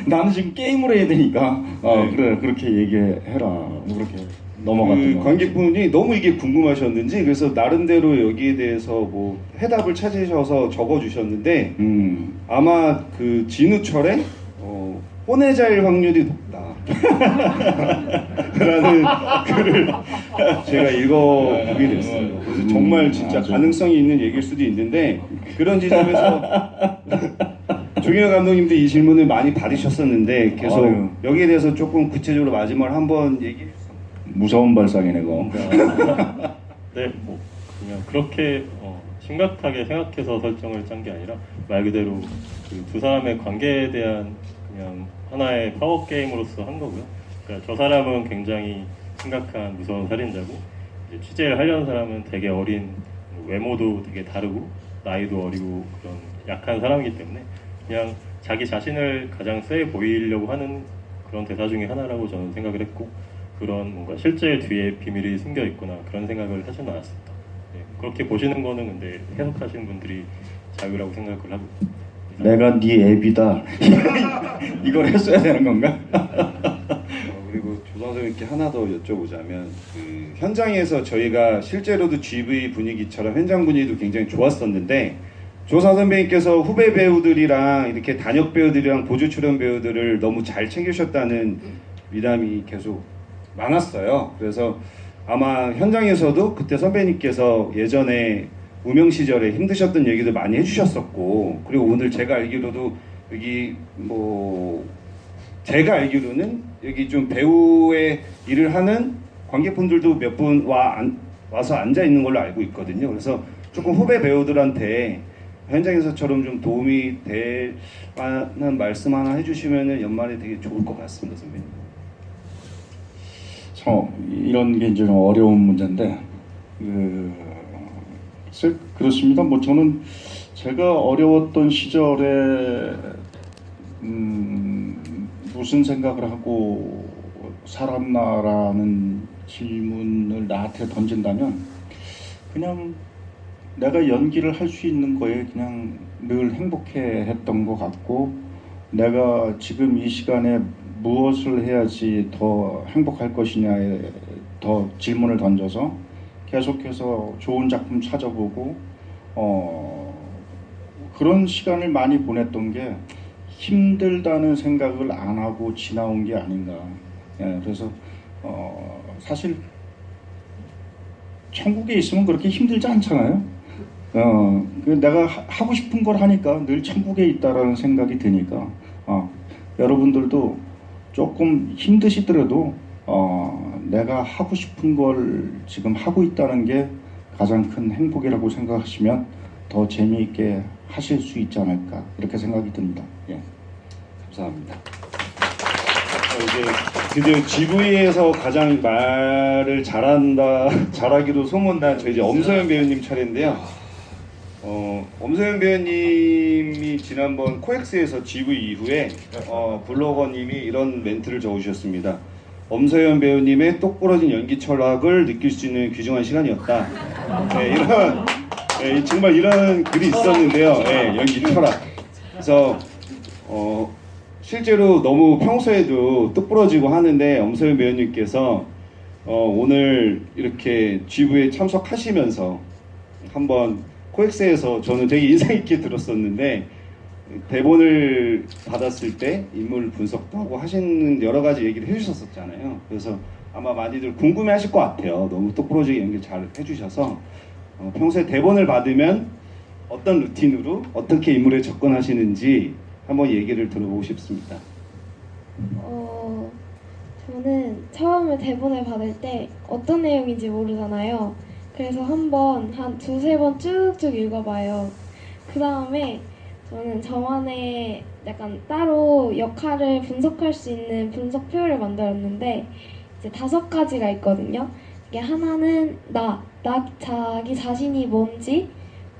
나는 지금 게임을 해야 되니까 그래 그렇게 얘기해라. 그렇게 넘어갔던 것 관객분이 너무 이게 궁금하셨는지 그래서 나름대로 여기에 대해서 뭐 해답을 찾으셔서 적어주셨는데 아마 그 진우철의 혼외자일 확률이 높다 라는 글을 제가 읽어보게 됐어요. 그래서 정말 진짜 가능성이 있는 얘기일 수도 있는데 그런 지점에서 조경혁 감독님도 이 질문을 많이 받으셨었는데 계속 여기에 대해서 조금 구체적으로 마지막으로 한번 얘기해 주세요. 무서운 발상이네 그거. 네, 뭐 그냥 그렇게 심각하게 생각해서 설정을 짠 게 아니라 말 그대로 그 두 사람의 관계에 대한 그냥 하나의 파워 게임으로서 한 거고요. 그러니까 저 사람은 굉장히 심각한 무서운 살인자고 이제 취재를 하려는 사람은 되게 어린 외모도 되게 다르고 나이도 어리고 그런 약한 사람이기 때문에 그냥 자기 자신을 가장 세 보이려고 하는 그런 대사 중에 하나라고 저는 생각을 했고 그런 뭔가 실제 뒤에 비밀이 숨겨 있구나 그런 생각을 하지는 않았습니다. 네, 그렇게 보시는 거는 근데 해석하시는 분들이 자유라고 생각을 하고 내가 네 애비다. 이걸 했어야 되는 건가? 그리고 조선생님께 하나 더 여쭤보자면 그 현장에서 저희가 실제로도 GV 분위기처럼 현장 분위기도 굉장히 좋았었는데 조사 선배님께서 후배 배우들이랑 이렇게 단역 배우들이랑 보조 출연 배우들을 너무 잘 챙기셨다는 미담이 계속 많았어요. 그래서 아마 현장에서도 그때 선배님께서 예전에 무명 시절에 힘드셨던 얘기도 많이 해주셨었고 그리고 오늘 제가 알기로도 여기 뭐 제가 알기로는 여기 좀 배우의 일을 하는 관객분들도 몇 분 와서 앉아 있는 걸로 알고 있거든요. 그래서 조금 후배 배우들한테 현장에서처럼 좀 도움이 될 만한 말씀 하나 해주시면 연말에 되게 좋을 것 같습니다, 선배님. 이런 게 이제 좀 어려운 문제인데 그렇습니다. 뭐 저는 제가 어려웠던 시절에 무슨 생각을 하고 살았나라는 질문을 나한테 던진다면 그냥 내가 연기를 할 수 있는 거에 그냥 늘 행복해했던 것 같고 내가 지금 이 시간에 무엇을 해야지 더 행복할 것이냐에 더 질문을 던져서 계속해서 좋은 작품 찾아보고 그런 시간을 많이 보냈던 게 힘들다는 생각을 안 하고 지나온 게 아닌가. 그래서 사실 천국에 있으면 그렇게 힘들지 않잖아요. 내가 하고 싶은 걸 하니까 늘 천국에 있다라는 생각이 드니까 여러분들도 조금 힘드시더라도 내가 하고 싶은 걸 지금 하고 있다는 게 가장 큰 행복이라고 생각하시면 더 재미있게 하실 수 있지 않을까 이렇게 생각이 듭니다. 예. 감사합니다. 이제 드디어 GV에서 가장 말을 잘하기로 소문난 저희 이제 엄서연 배우님 차례인데요. 엄서연 배우님이 지난번 코엑스에서 GV 이후에 블로거님이 이런 멘트를 적으셨습니다. 엄서연 배우님의 똑부러진 연기 철학을 느낄 수 있는 귀중한 시간이었다. 정말 이런 글이 있었는데요. 연기 철학. 그래서 실제로 너무 평소에도 똑부러지고 하는데 엄서연 배우님께서 오늘 이렇게 GV에 참석하시면서 한번 코엑스에서 저는 되게 인상 깊게 들었었는데 대본을 받았을 때 인물 분석도 하고 하시는 여러 가지 얘기를 해주셨었잖아요. 그래서 아마 많이들 궁금해하실 것 같아요. 너무 똑부러지게 연기 잘 해주셔서 평소에 대본을 받으면 어떤 루틴으로 어떻게 인물에 접근하시는지 한번 얘기를 들어보고 싶습니다. 저는 처음에 대본을 받을 때 어떤 내용인지 모르잖아요. 그래서 한번 한 두세 번 쭉쭉 읽어봐요. 그 다음에 저는 저만의 약간 따로 역할을 분석할 수 있는 분석표를 만들었는데 이제 5가지가 있거든요. 이게 하나는 자기 자신이 뭔지,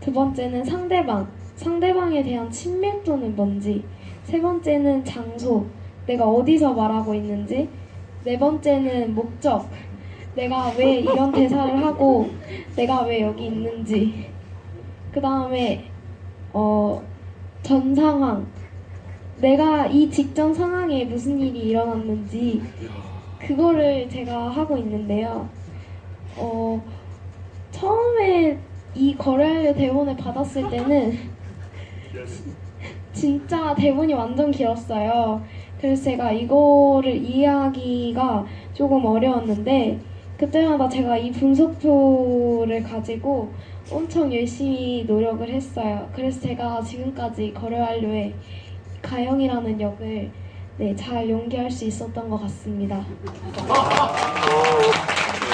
두 번째는 상대방에 대한 친밀도는 뭔지, 세 번째는 장소, 내가 어디서 말하고 있는지, 네 번째는 목적, 내가 왜 이런 대사를 하고 내가 왜 여기 있는지, 그 다음에 전 상황, 내가 이 직전 상황에 무슨 일이 일어났는지 그거를 제가 하고 있는데요. 처음에 이 거래하려 대본을 받았을 때는 진짜 대본이 완전 길었어요. 그래서 제가 이거를 이해하기가 조금 어려웠는데 그때마다 제가 이 분석표를 가지고 엄청 열심히 노력을 했어요. 그래서 제가 지금까지 거래완료의 가영이라는 역을 잘 연기할 수 있었던 것 같습니다.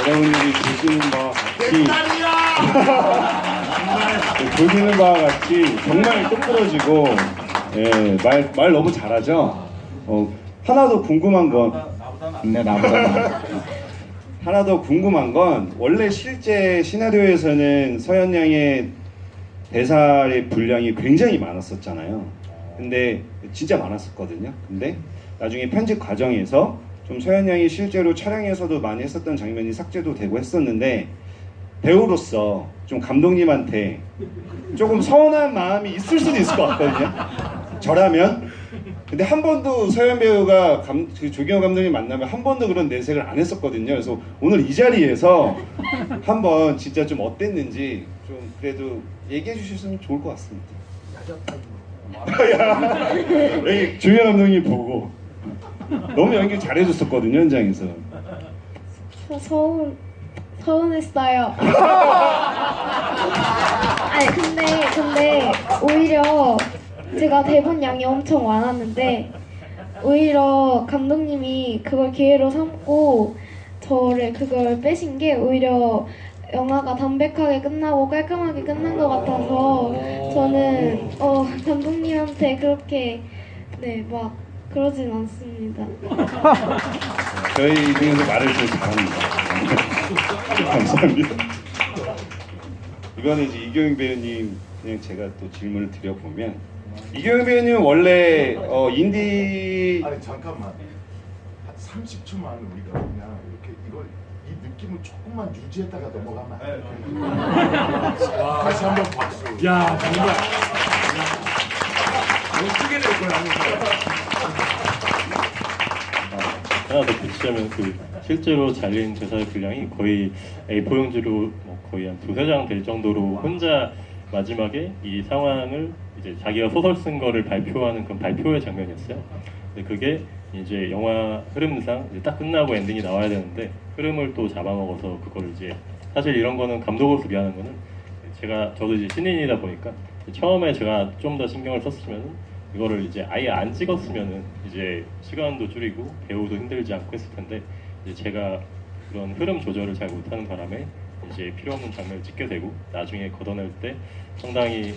여러분들이 보시는 바와 같이 보시는 바와 같이 정말 똑부러지고 말 너무 잘하죠. 하나 더 궁금한 건 하나 더 궁금한 건 원래 실제 시나리오에서는 서현 양의 대사의 분량이 굉장히 많았었잖아요. 근데 진짜 많았었거든요. 근데 나중에 편집 과정에서 좀 서현 양이 실제로 촬영에서도 많이 했었던 장면이 삭제도 되고 했었는데 배우로서 좀 감독님한테 조금 서운한 마음이 있을 수도 있을 것 같거든요. 저라면. 근데 한 번도 서현 배우가 조경호 감독님 만나면 한 번도 그런 내색을 안 했었거든요. 그래서 오늘 이 자리에서 한번 진짜 좀 어땠는지 좀 그래도 얘기해 주셨으면 좋을 것 같습니다. 여기 조경호 감독님 보고 너무 연기 잘해줬었거든요, 현장에서. 서운했어요. 아니 근데 오히려 제가 대본 양이 엄청 많았는데 오히려 감독님이 그걸 기회로 삼고 저를 그걸 빼신 게 오히려 영화가 담백하게 끝나고 깔끔하게 끝난 것 같아서 저는 감독님한테 그렇게 막 그러진 않습니다. 저희 중에서 말을 제일 잘합니다. 감사합니다. 이번에 이제 이경영 배우님 그냥 제가 또 질문을 드려보면 이경영 배우님 원래 인디 잠깐만 한 30초만 우리가 그냥 이렇게 이 느낌을 조금만 유지했다가 넘어가면 안 돼. 다시 한번 박수. 야 정말 어떻게 될 거야? 하나 더 붙이자면 실제로 잘린 대사의 분량이 거의 A4용지로 거의 한 2-3장 될 정도로 혼자 마지막에 이 상황을 이제 자기가 소설 쓴 거를 발표하는 그런 발표의 장면이었어요. 근데 그게 이제 영화 흐름상 이제 딱 끝나고 엔딩이 나와야 되는데 흐름을 또 잡아먹어서 그걸 이제 사실 이런 거는 감독으로서 미안한 거는 저도 이제 신인이다 보니까 처음에 제가 좀 더 신경을 썼으면 이거를 이제 아예 안 찍었으면은 이제 시간도 줄이고 배우도 힘들지 않고 했을 텐데 이제 제가 그런 흐름 조절을 잘 못하는 바람에 이제 필요 없는 장면을 찍게 되고 나중에 걷어낼 때 상당히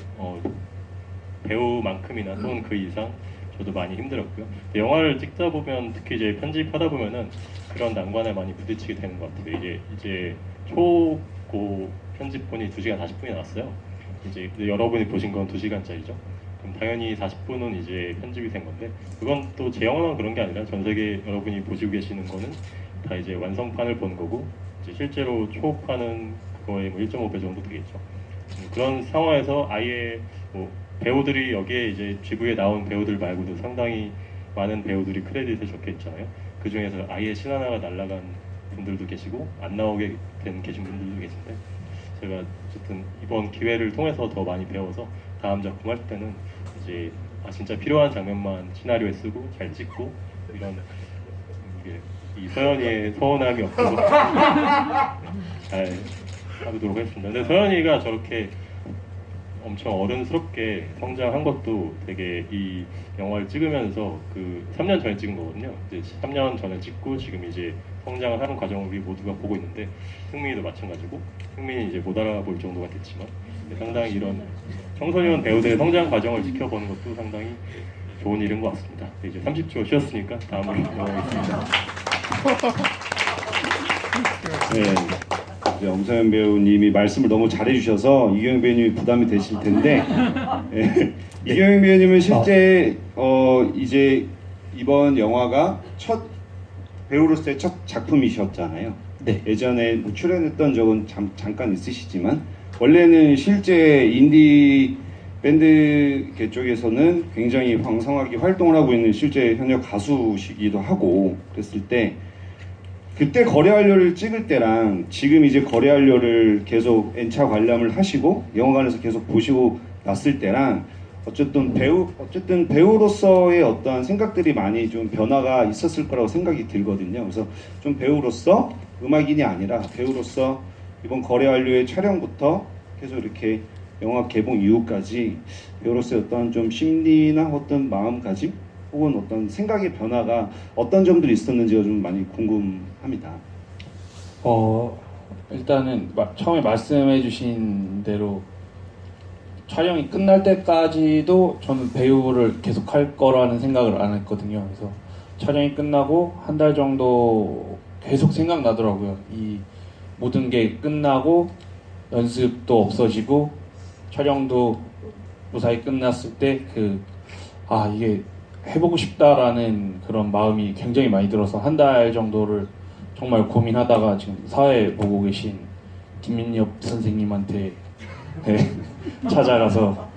배우만큼이나 또는 그 이상 저도 많이 힘들었고요. 영화를 찍다 보면 특히 이제 편집하다 보면은 그런 난관에 많이 부딪히게 되는 것 같아요. 이제 초고 편집본이 2시간 40분이 나왔어요. 이제 여러분이 보신 건 2시간짜리죠. 그럼 당연히 40분은 이제 편집이 된 건데 그건 또 제 영화만 그런 게 아니라 전 세계 여러분이 보시고 계시는 거는 다 이제 완성판을 본 거고 이제 실제로 초판은 그거의 1.5배 정도 되겠죠. 그런 상황에서 아예 배우들이 여기에 이제 GV에 나온 배우들 말고도 상당히 많은 배우들이 크레딧에 적혀 있잖아요. 그 중에서 아예 신 하나가 날아간 분들도 계시고 안 나오게 계신 분들도 계신데 제가 어쨌든 이번 기회를 통해서 더 많이 배워서 다음 작품 할 때는 이제 진짜 필요한 장면만 시나리오에 쓰고 잘 찍고 이런 이 서연이의 서운함이 없어서 잘 하도록 하겠습니다. 근데 서연이가 저렇게 엄청 어른스럽게 성장한 것도 되게 이 영화를 찍으면서 3년 전에 찍은 거거든요. 이제 3년 전에 찍고 지금 이제 성장을 하는 과정을 우리 모두가 보고 있는데 승민이도 마찬가지고 승민이 이제 못 알아볼 정도가 됐지만 상당히 이런 청소년 배우들의 성장 과정을 지켜보는 것도 상당히 좋은 일인 것 같습니다. 이제 30초 쉬었으니까 다음으로 넘어가겠습니다. 네, 이제 엄서연 배우님이 말씀을 너무 잘해주셔서 이경영 배우님이 부담이 되실 텐데 네, 이경영 배우님은 실제 이제 이번 영화가 첫 배우로서의 첫 작품이셨잖아요. 네. 예전에 뭐 출연했던 적은 잠깐 있으시지만 원래는 실제 인디 밴드 쪽에서는 굉장히 왕성하게 활동을 하고 있는 실제 현역 가수시기도 하고 그랬을 때 그때 거래완료를 찍을 때랑 지금 이제 거래완료를 계속 N차 관람을 하시고 영화관에서 계속 보시고 났을 때랑 어쨌든 배우로서의 어떠한 생각들이 많이 좀 변화가 있었을 거라고 생각이 들거든요. 그래서 좀 배우로서 음악인이 아니라 배우로서 이번 거래완료의 촬영부터 계속 이렇게 영화 개봉 이후까지 배우로서의 어떤 좀 심리나 어떤 마음가짐 혹은 어떤 생각의 변화가 어떤 점들이 있었는지가 좀 많이 궁금합니다. 일단은 처음에 말씀해주신 대로 촬영이 끝날 때까지도 저는 배우를 계속 할 거라는 생각을 안 했거든요. 그래서 촬영이 끝나고 한 달 정도 계속 생각나더라고요. 이 모든 게 끝나고 연습도 없어지고 촬영도 무사히 끝났을 때 이게 해보고 싶다라는 그런 마음이 굉장히 많이 들어서 한 달 정도를 정말 고민하다가 지금 사회 보고 계신 김민엽 선생님한테 찾아가서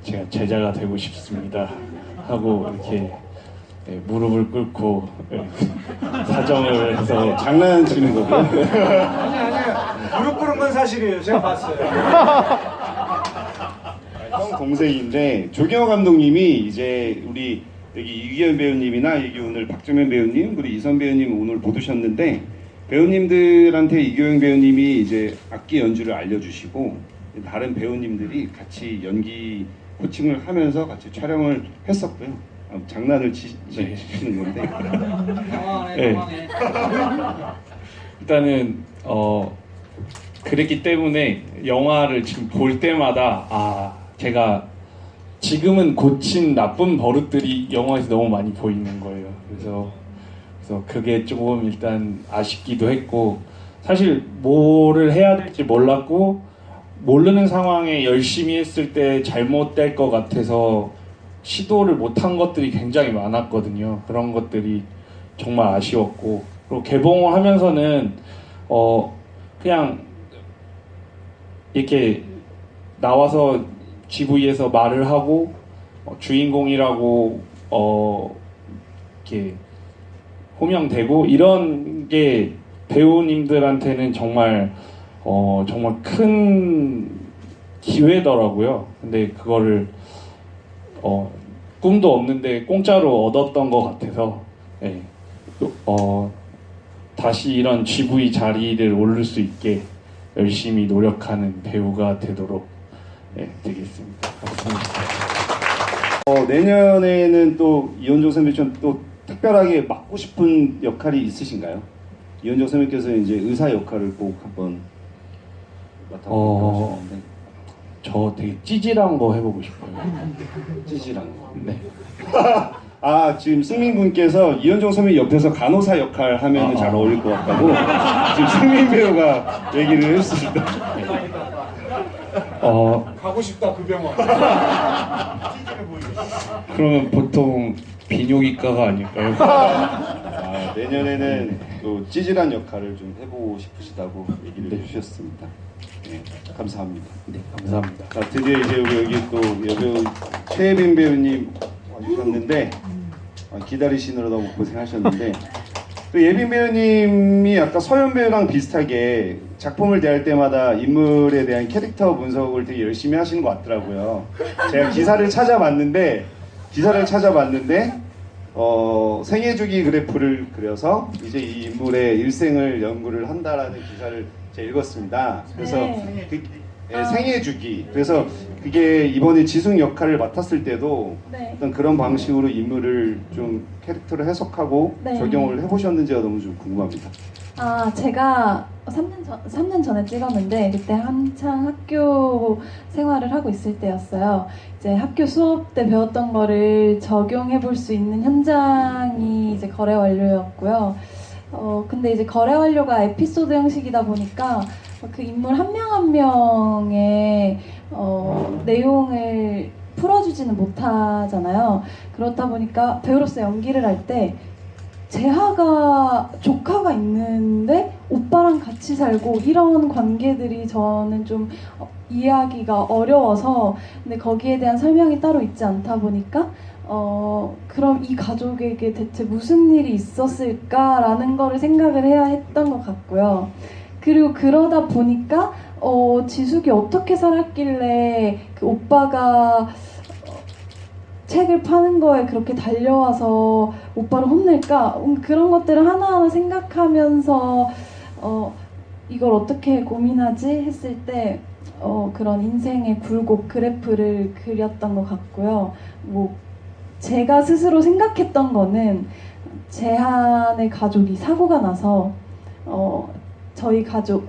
제가 제자가 되고 싶습니다 하고 이렇게 무릎을 꿇고 사정을 해서 장난치는 거고요. 아니 무릎 꿇은 건 사실이에요. 제가 봤어요. 형 동생인데 조경호 감독님이 이제 우리 여기 이규현 배우님이나 여기 오늘 박정현 배우님 그리고 이선 배우님 오늘 못 오셨는데 배우님들한테 이규현 배우님이 이제 악기 연주를 알려주시고 다른 배우님들이 같이 연기 코칭을 하면서 같이 촬영을 했었고요. 장난을 치시는 건데. 네. 일단은 그랬기 때문에 영화를 지금 볼 때마다 제가 지금은 고친 나쁜 버릇들이 영화에서 너무 많이 보이는 거예요. 그래서 그게 조금 일단 아쉽기도 했고 사실 뭐를 해야 될지 몰랐고 모르는 상황에 열심히 했을 때 잘못될 것 같아서 시도를 못한 것들이 굉장히 많았거든요. 그런 것들이 정말 아쉬웠고 그리고 개봉을 하면서는 그냥 이렇게 나와서 GV에서 말을 하고 주인공이라고 이렇게 호명되고 이런 게 배우님들한테는 정말 큰 기회더라고요. 근데 그거를 꿈도 없는데 공짜로 얻었던 것 같아서 다시 이런 GV 자리를 오를 수 있게 열심히 노력하는 배우가 되도록 되겠습니다. 감사합니다. 내년에는 또 이현종 선배처럼 또 특별하게 맡고 싶은 역할이 있으신가요? 이현종 선배께서 이제 의사 역할을 꼭 한번 맡아보고 하시는데 저 되게 찌질한 거 해보고 싶어요. 찌질한 거. 네. 지금 승민 군께서 이현종 선배 옆에서 간호사 역할 하면 잘 어울릴 것 같다고 지금 승민 배우가 얘기를 했습니다. 가고 싶다 그 병원. 그러면 보통 비뇨기과가 아닐까요? 내년에는 또 찌질한 역할을 좀 해보고 싶으시다고 얘기를 해주셨습니다. 네, 감사합니다. 네, 감사합니다. 자, 드디어 이제 우리 여기 또 여배우 최예빈 배우님 와주셨는데 기다리시느라 너무 고생하셨는데 또 예빈 배우님이 아까 서현 배우랑 비슷하게 작품을 대할 때마다 인물에 대한 캐릭터 분석을 되게 열심히 하시는 것 같더라고요. 제가 기사를 찾아봤는데 생애주기 그래프를 그려서 이제 이 인물의 일생을 연구를 한다라는 기사를 제가 읽었습니다. 그래서 생애주기. 그래서 그게 이번에 지숙 역할을 맡았을 때도 네. 어떤 그런 방식으로 인물을 좀 캐릭터를 해석하고 네. 적용을 해보셨는지가 너무 좀 궁금합니다. 제가 3년 전에 찍었는데 그때 한창 학교 생활을 하고 있을 때였어요. 이제 학교 수업 때 배웠던 거를 적용해 볼 수 있는 현장이 이제 거래 완료였고요. 근데 이제 거래 완료가 에피소드 형식이다 보니까 그 인물 한 명 한 명의 내용을 풀어주지는 못하잖아요. 그렇다 보니까 배우로서 연기를 할 때 재하가 조카가 있는데 오빠랑 같이 살고 이런 관계들이 저는 좀 이해하기가 어려워서 근데 거기에 대한 설명이 따로 있지 않다 보니까 그럼 이 가족에게 대체 무슨 일이 있었을까라는 거를 생각을 해야 했던 것 같고요. 그리고 그러다 보니까 지숙이 어떻게 살았길래 그 오빠가 책을 파는 거에 그렇게 달려와서 오빠를 혼낼까? 그런 것들을 하나하나 생각하면서 이걸 어떻게 고민하지? 했을 때 그런 인생의 굴곡 그래프를 그렸던 것 같고요. 뭐 제가 스스로 생각했던 거는 재한의 가족이 사고가 나서 저희 가족,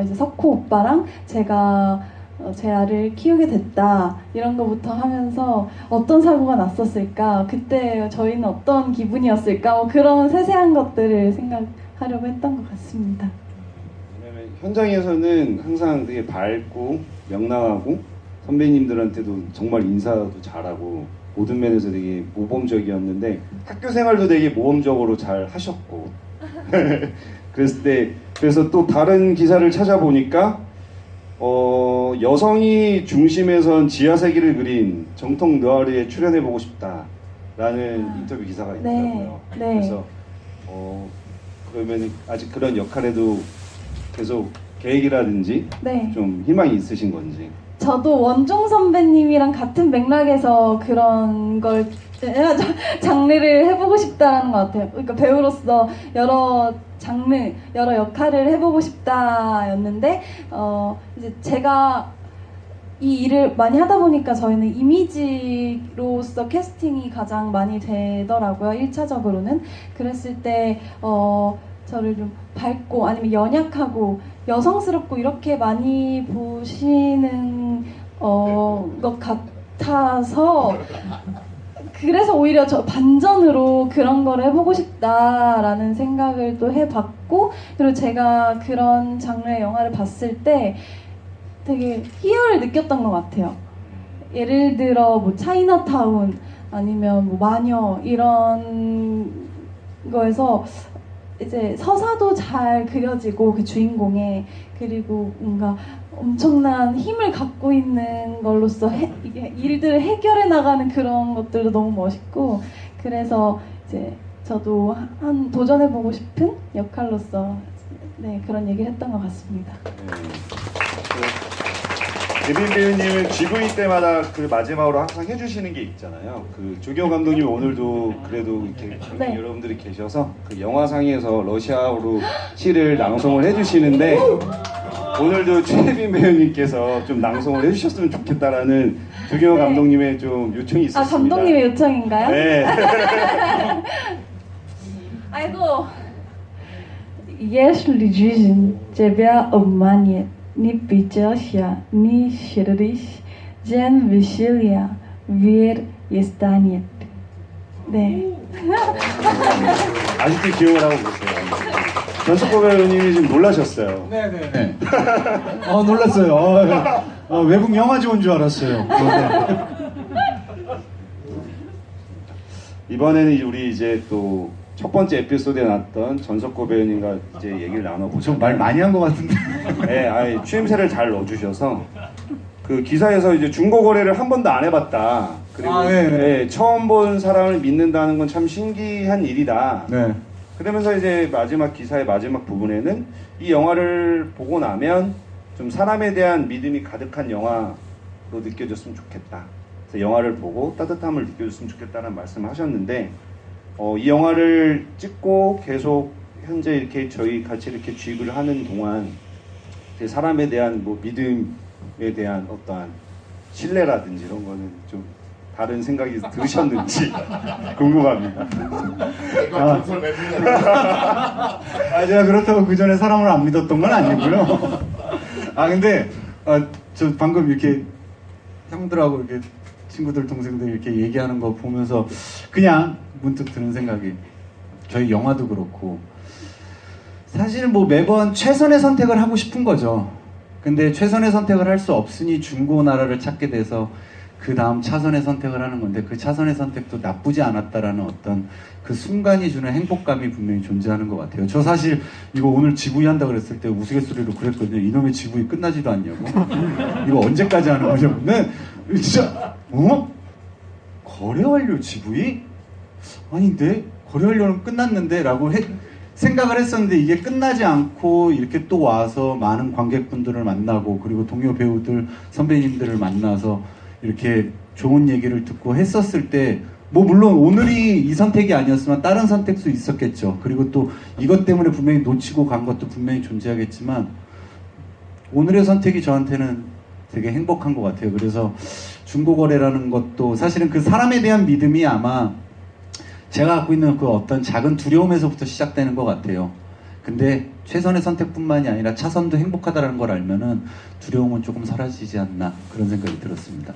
이제 석호 오빠랑 제가 재아를 키우게 됐다 이런 거부터 하면서 어떤 사고가 났었을까 그때 저희는 어떤 기분이었을까 뭐 그런 세세한 것들을 생각하려고 했던 것 같습니다. 왜냐면 현장에서는 항상 되게 밝고 명랑하고 선배님들한테도 정말 인사도 잘하고 모든 면에서 되게 모범적이었는데 학교 생활도 되게 모범적으로 잘 하셨고 그래서 또 다른 기사를 찾아보니까 여성이 중심에선 지하 세계를 그린 정통 느와르에 출연해보고 싶다라는 인터뷰 기사가 있더라고요. 네. 그래서 그러면 아직 그런 역할에도 계속 계획이라든지 네. 좀 희망이 있으신 건지. 저도 원종 선배님이랑 같은 맥락에서 그런 걸 장르를 해보고 싶다는 것 같아요. 그러니까 배우로서 여러 장르, 여러 역할을 해보고 싶다였는데 이제 제가 이 일을 많이 하다 보니까 저희는 이미지로서 캐스팅이 가장 많이 되더라고요. 1차적으로는. 그랬을 때 저를 좀 밝고 아니면 연약하고 여성스럽고 이렇게 많이 보시는 것 같아서 그래서 오히려 저 반전으로 그런 걸 해보고 싶다라는 생각을 또 해봤고 그리고 제가 그런 장르의 영화를 봤을 때 되게 희열을 느꼈던 것 같아요. 예를 들어 뭐 차이나타운 아니면 뭐 마녀 이런 거에서 이제 서사도 잘 그려지고 그 주인공의 그리고 뭔가 엄청난 힘을 갖고 있는 걸로써 이게 일들을 해결해 나가는 그런 것들도 너무 멋있고 그래서 이제 저도 한 도전해보고 싶은 역할로서 네 그런 얘기를 했던 것 같습니다. 예빈 배우님은 GV 때마다 그 마지막으로 항상 해주시는 게 있잖아요. 그 조경 감독님 오늘도 그래도 이렇게 네. 여러분들이 계셔서 그 영화상에서 러시아어로 시를 낭송을 해주시는데 오늘도 최예빈 배우님께서 좀 낭송을 해주셨으면 좋겠다라는 조경 네. 감독님의 좀 요청이 있었습니다. 감독님의 요청인가요? 네. 아이고. Если жизнь тебя обманет, не печалься, не сердись, день веселья, верь и станет. 네. 아직도 기억을 하고 계세요. 전석호 배우님이 지금 놀라셨어요. 네네네. 놀랐어요. 외국 영화제 온 줄 알았어요. 이번에는 우리 이제 또 첫 번째 에피소드에 나왔던 전석호 배우님과 이제 얘기를 나눠보죠. 좀 말 많이 한 것 같은데. 네, 아니, 추임새를 잘 넣어주셔서 그 기사에서 이제 중고 거래를 한 번도 안 해봤다. 그리고 네, 처음 본 사람을 믿는다는 건 참 신기한 일이다. 네. 그러면서 이제 마지막 기사의 마지막 부분에는 이 영화를 보고 나면 좀 사람에 대한 믿음이 가득한 영화로 느껴졌으면 좋겠다. 그래서 영화를 보고 따뜻함을 느껴줬으면 좋겠다는 말씀을 하셨는데 이 영화를 찍고 계속 현재 이렇게 저희 같이 이렇게 주입을 하는 동안 사람에 대한 뭐 믿음에 대한 어떠한 신뢰라든지 이런 거는 좀 다른 생각이 드셨는지 궁금합니다. 제가 그렇다고 그 전에 사람을 안 믿었던 건 아니고요. 근데 저 방금 이렇게 형들하고 이렇게 친구들 동생들 이렇게 얘기하는 거 보면서 그냥 문득 드는 생각이, 저희 영화도 그렇고 사실 뭐 매번 최선의 선택을 하고 싶은 거죠. 근데 최선의 선택을 할 수 없으니 중고 나라를 찾게 돼서 그 다음 차선의 선택을 하는 건데, 그 차선의 선택도 나쁘지 않았다라는 어떤 그 순간이 주는 행복감이 분명히 존재하는 것 같아요. 저 사실 이거 오늘 GV 한다 그랬을 때 우스갯소리로 그랬거든요. 이놈의 GV 끝나지도 않냐고. 이거 언제까지 하는 거냐고. 네, 진짜 거래 완료 GV? 아닌데 거래 완료는 끝났는데 라고 생각을 했었는데, 이게 끝나지 않고 이렇게 또 와서 많은 관객분들을 만나고, 그리고 동료 배우들 선배님들을 만나서 이렇게 좋은 얘기를 듣고 했었을 때, 뭐 물론 오늘이 이 선택이 아니었으면 다른 선택도 있었겠죠. 그리고 또 이것 때문에 분명히 놓치고 간 것도 분명히 존재하겠지만, 오늘의 선택이 저한테는 되게 행복한 것 같아요. 그래서 중고거래라는 것도 사실은 그 사람에 대한 믿음이 아마 제가 갖고 있는 그 어떤 작은 두려움에서부터 시작되는 것 같아요. 근데 최선의 선택뿐만이 아니라 차선도 행복하다는 걸 알면은 두려움은 조금 사라지지 않나, 그런 생각이 들었습니다.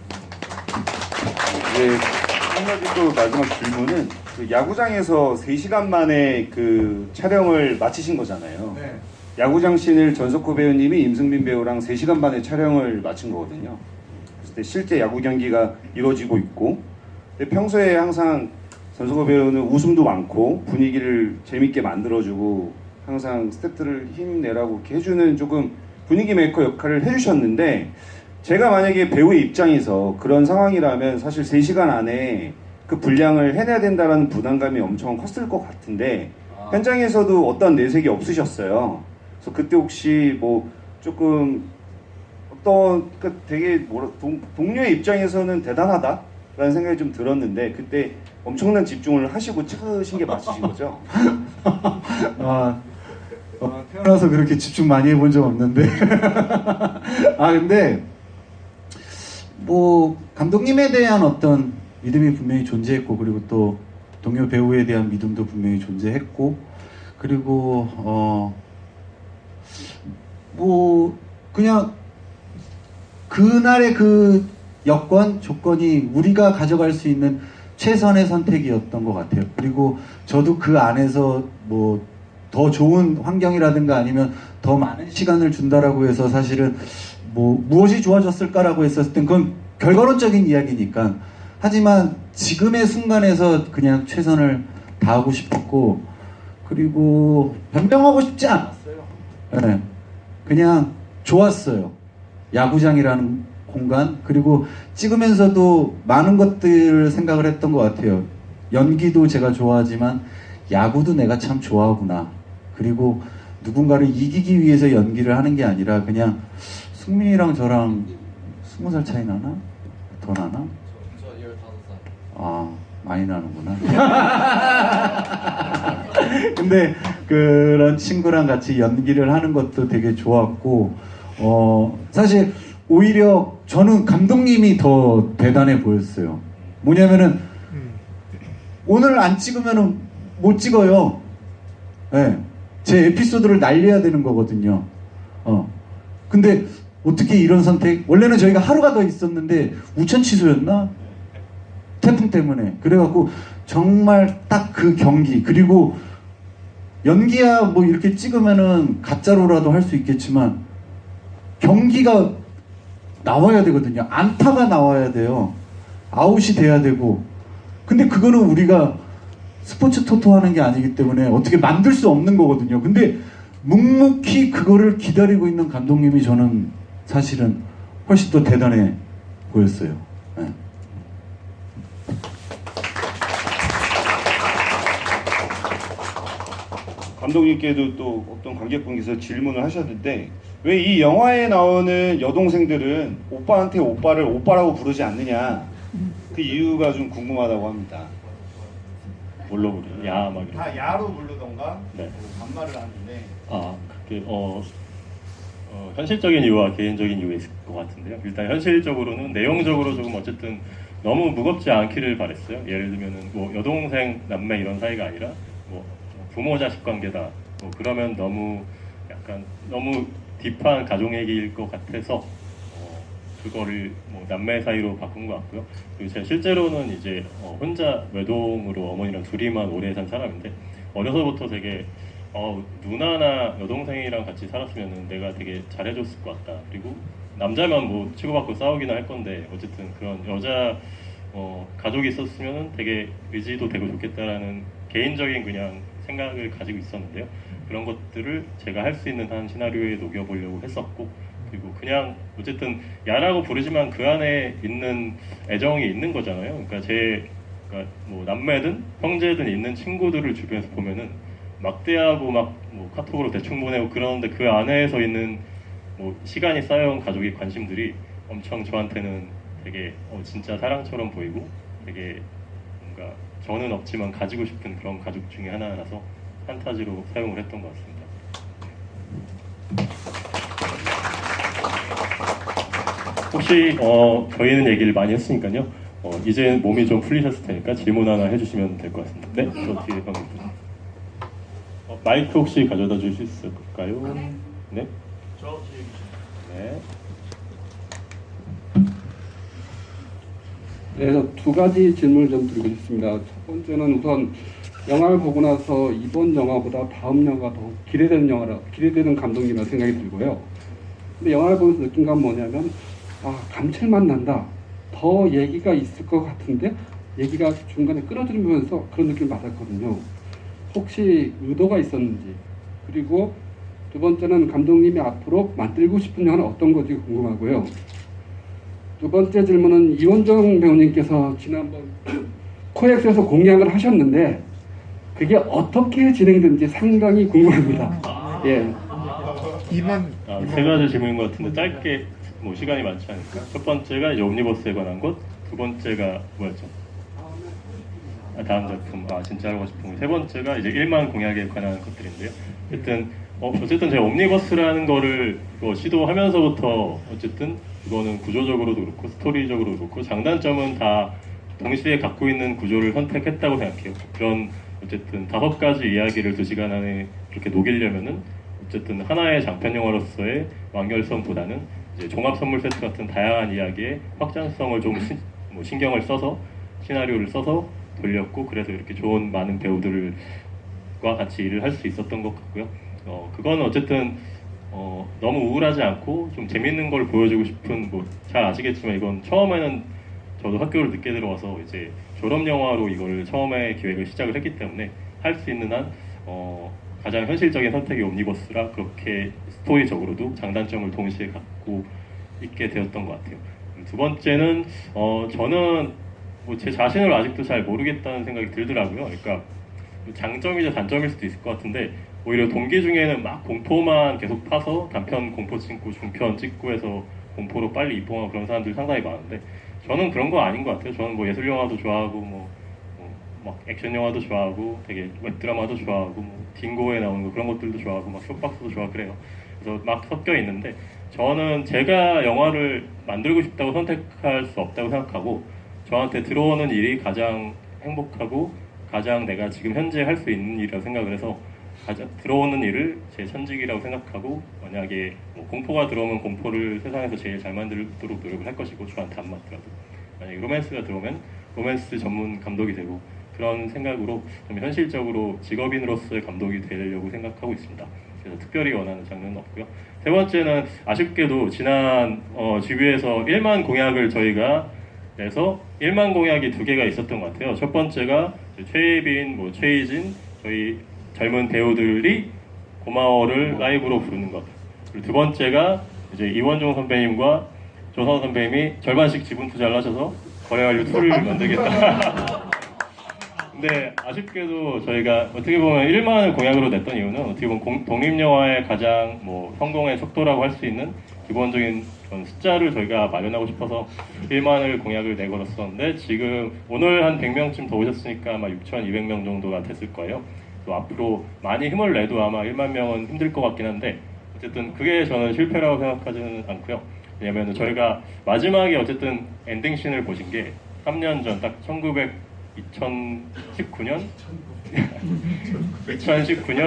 네, 한 가지 또 마지막 질문은, 그 야구장에서 3시간 만에 그 촬영을 마치신 거잖아요. 네. 야구장 씬을 전석호 배우님이 임승빈 배우랑 3시간 만에 촬영을 마친 거거든요. 그랬을 때 실제 야구 경기가 이루어지고 있고, 근데 평소에 항상 전석호 배우는 웃음도 많고 분위기를 재밌게 만들어주고 항상 스태프들을 힘내라고 이렇게 해주는 조금 분위기 메이커 역할을 해주셨는데, 제가 만약에 배우의 입장에서 그런 상황이라면 사실 3시간 안에 그 분량을 해내야 된다는 부담감이 엄청 컸을 것 같은데, 현장에서도 어떤 내색이 없으셨어요. 그래서 그때 혹시 뭐 조금 어떤 되게 동료의 입장에서는 대단하다라는 생각이 좀 들었는데, 그때 엄청난 집중을 하시고 찍으신 게 맞으신 거죠? 태어나서 그렇게 집중 많이 해본 적 없는데 근데 뭐 감독님에 대한 어떤 믿음이 분명히 존재했고, 그리고 또 동료 배우에 대한 믿음도 분명히 존재했고, 그리고 뭐 그냥 그날의 그 여건, 조건이 우리가 가져갈 수 있는 최선의 선택이었던 것 같아요. 그리고 저도 그 안에서 뭐 더 좋은 환경이라든가 아니면 더 많은 시간을 준다라고 해서 사실은 뭐 무엇이 좋아졌을까라고 했었을 땐 그건 결과론적인 이야기니까, 하지만 지금의 순간에서 그냥 최선을 다하고 싶었고, 그리고 변명하고 싶지 않았어요. 네. 그냥 좋았어요. 야구장이라는 공간, 그리고 찍으면서도 많은 것들을 생각을 했던 것 같아요. 연기도 제가 좋아하지만 야구도 내가 참 좋아하구나. 그리고 누군가를 이기기 위해서 연기를 하는 게 아니라 그냥 승민이랑 저랑 20살 차이 나나? 더 나나? 저 15살. 많이 나는구나. 근데 그런 친구랑 같이 연기를 하는 것도 되게 좋았고, 사실 오히려 저는 감독님이 더 대단해 보였어요. 뭐냐면은 오늘 안 찍으면은 못 찍어요. 네. 제 에피소드를 날려야 되는 거거든요. 근데 어떻게 이런 선택? 원래는 저희가 하루가 더 있었는데 우천 취소였나? 태풍 때문에. 그래갖고 정말 딱 그 경기, 그리고 연기야 뭐 이렇게 찍으면은 가짜로라도 할 수 있겠지만 경기가 나와야 되거든요. 안타가 나와야 돼요. 아웃이 돼야 되고. 근데 그거는 우리가 스포츠 토토 하는 게 아니기 때문에 어떻게 만들 수 없는 거거든요. 근데 묵묵히 그거를 기다리고 있는 감독님이 저는 사실은 훨씬 더 대단해 보였어요. 네. 감독님께도 또 어떤 관객분께서 질문을 하셨는데, 왜 이 영화에 나오는 여동생들은 오빠한테 오빠를 오빠라고 부르지 않느냐, 그 이유가 좀 궁금하다고 합니다. 뭘로 부르요? 야, 막 다 야로 부르던가 네. 반말을 하는데. 그게 현실적인 이유와 개인적인 이유가 있을 것 같은데요. 일단 현실적으로는 내용적으로 조금 어쨌든 너무 무겁지 않기를 바랬어요. 예를 들면은 뭐 여동생, 남매 이런 사이가 아니라 뭐 부모 자식 관계다. 뭐 그러면 너무 약간 너무 딥한 가족 얘기일 것 같아서 그거를 뭐 남매 사이로 바꾼 것 같고요. 그리고 제가 실제로는 이제 혼자 외동으로 어머니랑 둘이만 오래 산 사람인데 어려서부터 되게 누나나 여동생이랑 같이 살았으면 내가 되게 잘해줬을 것 같다. 그리고 남자만 뭐 치고받고 싸우기나 할 건데 어쨌든 그런 여자 가족이 있었으면 되게 의지도 되고 좋겠다라는 개인적인 그냥 생각을 가지고 있었는데요. 그런 것들을 제가 할 수 있는 한 시나리오에 녹여보려고 했었고, 그리고 그냥 어쨌든 야라고 부르지만 그 안에 있는 애정이 있는 거잖아요. 그러니까 뭐 남매든 형제든 있는 친구들을 주변에서 보면은 막대하고 막 뭐 카톡으로 대충 보내고 그러는데 그 안에서 있는 뭐 시간이 쌓여온 가족의 관심들이 엄청 저한테는 되게 진짜 사랑처럼 보이고 되게 뭔가 저는 없지만 가지고 싶은 그런 가족 중에 하나라서 판타지로 사용을 했던 것 같습니다. 혹시 저희는 얘기를 많이 했으니까요. 이제 몸이 좀 풀리셨을 테니까 질문 하나 해주시면 될 것 같습니다. 네, 저 뒤에 방금. 마이크 혹시 가져다 주실 수 있을까요? 네. 저 뒤에. 네. 그래서 두 가지 질문을 좀 드리고 싶습니다. 첫 번째는 우선 영화를 보고 나서 이번 영화보다 다음 영화가 더 기대되는 감독이라는 생각이 들고요. 근데 영화를 보면서 느낀 건 뭐냐면 감칠맛 난다. 더 얘기가 있을 것 같은데 얘기가 중간에 끊어지면서 그런 느낌을 받았거든요. 혹시 의도가 있었는지, 그리고 두 번째는 감독님이 앞으로 만들고 싶은 영화는 어떤 건지 궁금하고요. 두 번째 질문은 이원정 배우님께서 지난번 코엑스에서 공약을 하셨는데 그게 어떻게 진행되는지 상당히 궁금합니다. 예. 세 가지 질문인 것 같은데 짧게 뭐 시간이 많지 않으니까 첫 번째가 이제 옴니버스에 관한 것, 두 번째가 뭐였죠? 다음 작품 진짜 하고 싶은 거. 세 번째가 이제 1만 공약에 관한 것들인데요. 어쨌든 제가 옴니버스라는 거를 시도하면서부터 어쨌든 이거는 구조적으로도 그렇고 스토리적으로도 그렇고 장단점은 다 동시에 갖고 있는 구조를 선택했다고 생각해요. 그런 어쨌든 5가지 이야기를 2시간 안에 그렇게 녹이려면은 어쨌든 하나의 장편 영화로서의 완결성보다는 이제 종합 선물 세트 같은 다양한 이야기의 확장성을 좀 신경을 써서 시나리오를 써서 돌렸고, 그래서 이렇게 좋은 많은 배우들과 같이 일을 할 수 있었던 것 같고요. 그건 어쨌든 너무 우울하지 않고 좀 재밌는 걸 보여주고 싶은, 잘 아시겠지만 이건 처음에는 저도 학교를 늦게 들어와서 이제 졸업 영화로 이걸 처음에 기획을 시작을 했기 때문에 할 수 있는 한 가장 현실적인 선택이 옴니버스라 그렇게 스토리적으로도 장단점을 동시에 갖고 있게 되었던 것 같아요. 두 번째는 저는 제 자신을 아직도 잘 모르겠다는 생각이 들더라고요. 그러니까 장점이자 단점일 수도 있을 것 같은데 오히려 동기 중에는 막 공포만 계속 파서 단편 공포 찍고 중편 찍고 해서 공포로 빨리 입봉하고 그런 사람들이 상당히 많은데 저는 그런 거 아닌 것 같아요. 저는 뭐 예술 영화도 좋아하고 막 액션 영화도 좋아하고 되게 웹드라마도 좋아하고 딩고에 나오는 거 그런 것들도 좋아하고 막 쇼박스도 좋아하고 그래요. 그래서 막 섞여 있는데 저는 제가 영화를 만들고 싶다고 선택할 수 없다고 생각하고 저한테 들어오는 일이 가장 행복하고 가장 내가 지금 현재 할 수 있는 일이라고 생각을 해서 들어오는 일을 제 천직이라고 생각하고 만약에 공포가 들어오면 공포를 세상에서 제일 잘 만들도록 노력을 할 것이고 저한테 안 맞더라도 만약에 로맨스가 들어오면 로맨스 전문 감독이 되고 그런 생각으로 좀 현실적으로 직업인으로서의 감독이 되려고 생각하고 있습니다. 그래서 특별히 원하는 장르는 없고요. 세 번째는 아쉽게도 지난 GV에서 1만 공약을 저희가 내서 1만 공약이 2개가 있었던 것 같아요. 첫 번째가 최예빈, 최희진 저희 젊은 배우들이 고마워를 라이브로 부르는 것. 그리고 두 번째가 이제 이원종 선배님과 조성호 선배님이 절반씩 지분 투자를 하셔서 거래완료 2를 만들겠다. 근데 아쉽게도 저희가 어떻게 보면 1만을 공약으로 냈던 이유는 어떻게 보면 독립영화의 가장 성공의 속도라고 할 수 있는 기본적인 그런 숫자를 저희가 마련하고 싶어서 1만을 공약을 내걸었었는데 지금 오늘 한 100명쯤 더 오셨으니까 아마 6,200명 정도가 됐을 거예요. 또 앞으로 많이 힘을 내도 아마 1만 명은 힘들 것 같긴 한데 어쨌든 그게 저는 실패라고 생각하지는 않고요. 왜냐면 저희가 마지막에 어쨌든 엔딩씬을 보신 게 3년 전 딱 2019년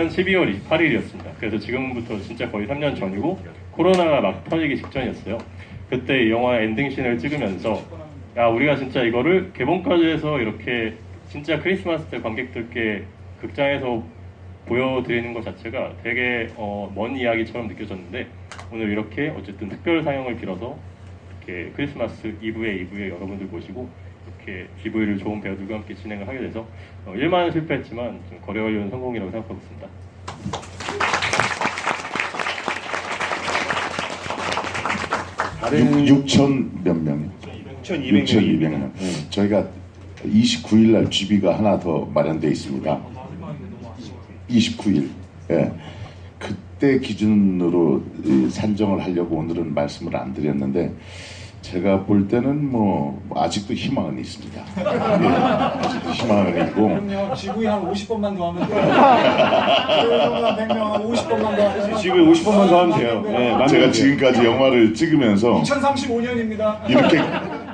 12월 28일이었습니다. 그래서 지금부터 진짜 거의 3년 전이고 코로나가 막 터지기 직전이었어요. 그때 이 영화 엔딩씬을 찍으면서 야 우리가 진짜 이거를 개봉까지 해서 이렇게 진짜 크리스마스 때 관객들께 극장에서 보여드리는 것 자체가 되게 먼 이야기처럼 느껴졌는데 오늘 이렇게 어쨌든 특별 상영을 빌어서 이렇게 크리스마스 이브에 여러분들 모시고 이렇게 GV를 좋은 배우들과 함께 진행을 하게 돼서 일만은 실패했지만 좀 거래 완료는 성공이라고 생각하고 있습니다. 6천 몇 명? 6,200명. 저희가 29일 날 GB가 하나 더 마련돼 있습니다. 29일. 예. 그때 기준으로 산정을 하려고 오늘은 말씀을 안 드렸는데 제가 볼 때는 뭐 아직도 희망은 있습니다. 예. 아직도 희망은 있고. 그럼요. GV 한 50번만 더 하면 돼요. 한 100명 50번만 더 하면 GV 50번만 더 하면 돼요. 네, 제가 지금까지 영화를 찍으면서 2035년입니다.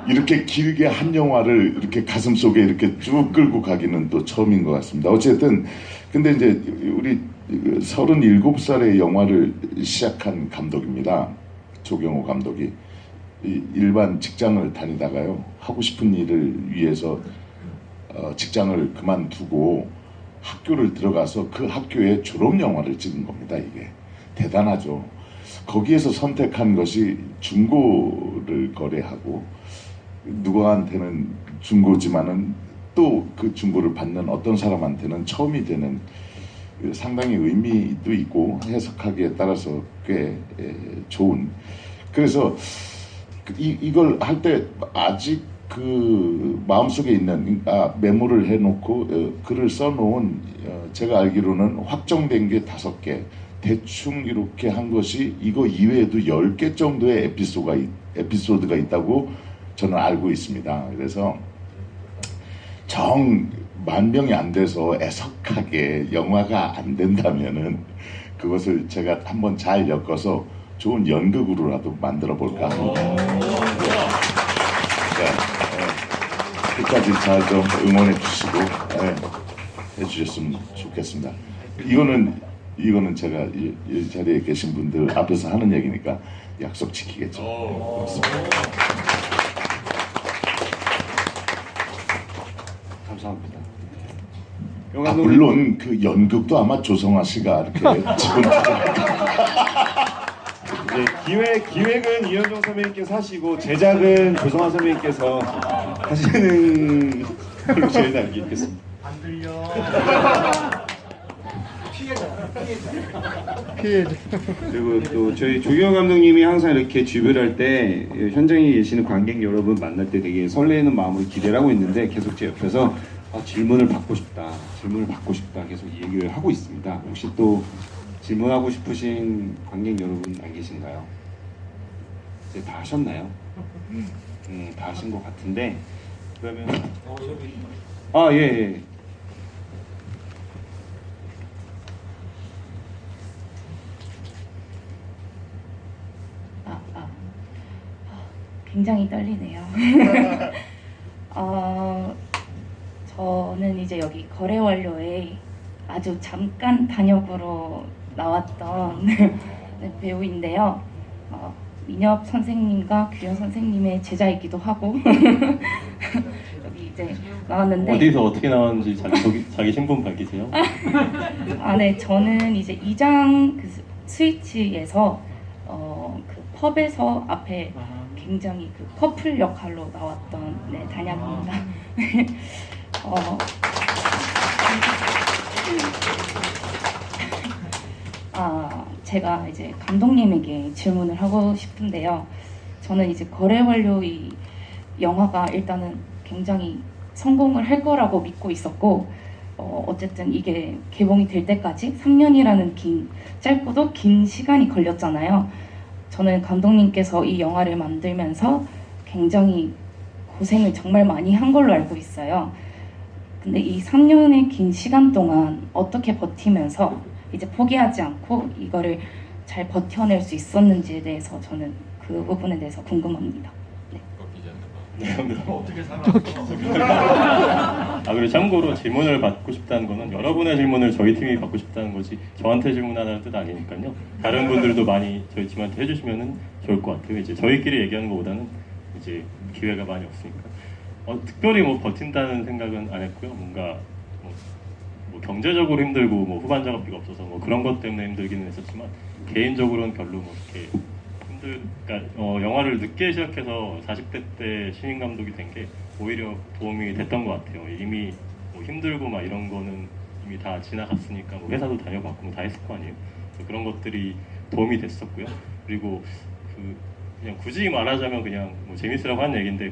이렇게 길게 한 영화를 이렇게 가슴 속에 이렇게 쭉 끌고 가기는 또 처음인 것 같습니다. 어쨌든 근데 이제 우리 37살에 영화를 시작한 감독입니다. 조경호 감독이 일반 직장을 다니다가요 하고 싶은 일을 위해서 직장을 그만두고 학교를 들어가서 그 학교에 졸업 영화를 찍은 겁니다. 이게 대단하죠. 거기에서 선택한 것이 중고를 거래하고 누구한테는 중고지만은 또 그 중고를 받는 어떤 사람한테는 처음이 되는 상당히 의미도 있고 해석하기에 따라서 꽤 좋은. 그래서 이걸 할 때 아직 그 마음속에 있는 메모를 해놓고 글을 써놓은 제가 알기로는 확정된 게 5개, 대충 이렇게 한 것이 이거 이외에도 10개 정도의 에피소드가 있다고 저는 알고 있습니다. 그래서 정 만병이 안 돼서 애석하게 영화가 안 된다면은 그것을 제가 한번 잘 엮어서 좋은 연극으로라도 만들어 볼까 합니다. 끝까지 잘 좀 응원해 주시고 해주셨으면 좋겠습니다. 이거는 제가 이 자리에 계신 분들 앞에서 하는 얘기니까 약속 지키겠죠. 감사합니다. 물론 그 연극도 아마 조성아 씨가 이렇게 지분 기획은 이현종 선배님께서 하시고 제작은 조성아 선배님께서 하시는 걸로 저희는 알고 있겠습니다. 안 들려. 피해자. 그리고 또 저희 조기영 감독님이 항상 이렇게 GV를 할 때 현장에 계시는 관객 여러분 만날 때 되게 설레는 마음으로 기대를 하고 있는데 계속 제 옆에서 질문을 받고 싶다 계속 얘기를 하고 있습니다. 혹시 또 질문하고 싶으신 관객 여러분 안 계신가요? 이제 다 하셨나요? 다 하신 것 같은데 그러면 예. 굉장히 떨리네요. 저는 이제 여기 거래완료에 아주 잠깐 단역으로 나왔던 배우인데요. 민엽 선생님과 규현 선생님의 제자이기도 하고 여기 이제 나왔는데 어디서 어떻게 나왔는지 자기 신분 밝히세요? 네, 저는 이제 2장 그 스위치에서 그 펍에서 앞에 굉장히 그 커플 역할로 나왔던 단약입니다. 제가 이제 감독님에게 질문을 하고 싶은데요. 저는 이제 거래완료 이 영화가 일단은 굉장히 성공을 할 거라고 믿고 있었고, 어쨌든 이게 개봉이 될 때까지 3년이라는 짧고도 긴 시간이 걸렸잖아요. 저는 감독님께서 이 영화를 만들면서 굉장히 고생을 정말 많이 한 걸로 알고 있어요. 근데 이 3년의 긴 시간 동안 어떻게 버티면서 이제 포기하지 않고 이거를 잘 버텨낼 수 있었는지에 대해서 저는 그 부분에 대해서 궁금합니다. 어떻게 살아? 아, 그리고 참고로 질문을 받고 싶다는 거는 여러분의 질문을 저희 팀이 받고 싶다는 거지 저한테 질문하는 뜻 아니니까요. 다른 분들도 많이 저희 팀한테 해주시면 좋을 것 같아요. 이제 저희끼리 얘기하는 것보다는 이제 기회가 많이 없으니까. 특별히 뭐 버틴다는 생각은 안 했고요. 뭔가 뭐 경제적으로 힘들고 뭐 후반 작업비가 없어서 뭐 그런 것 때문에 힘들기는 했었지만 개인적으로는 별로 뭐 이렇게 그러니까 영화를 늦게 시작해서 40대 때 신인 감독이 된 게 오히려 도움이 됐던 것 같아요. 이미 뭐 힘들고 막 이런 거는 이미 다 지나갔으니까 뭐 회사도 다녀봤고 뭐 다 했을 거 아니에요. 그래서 그런 것들이 도움이 됐었고요. 그리고 그냥 굳이 말하자면 그냥 뭐 재밌으라고 하는 얘기인데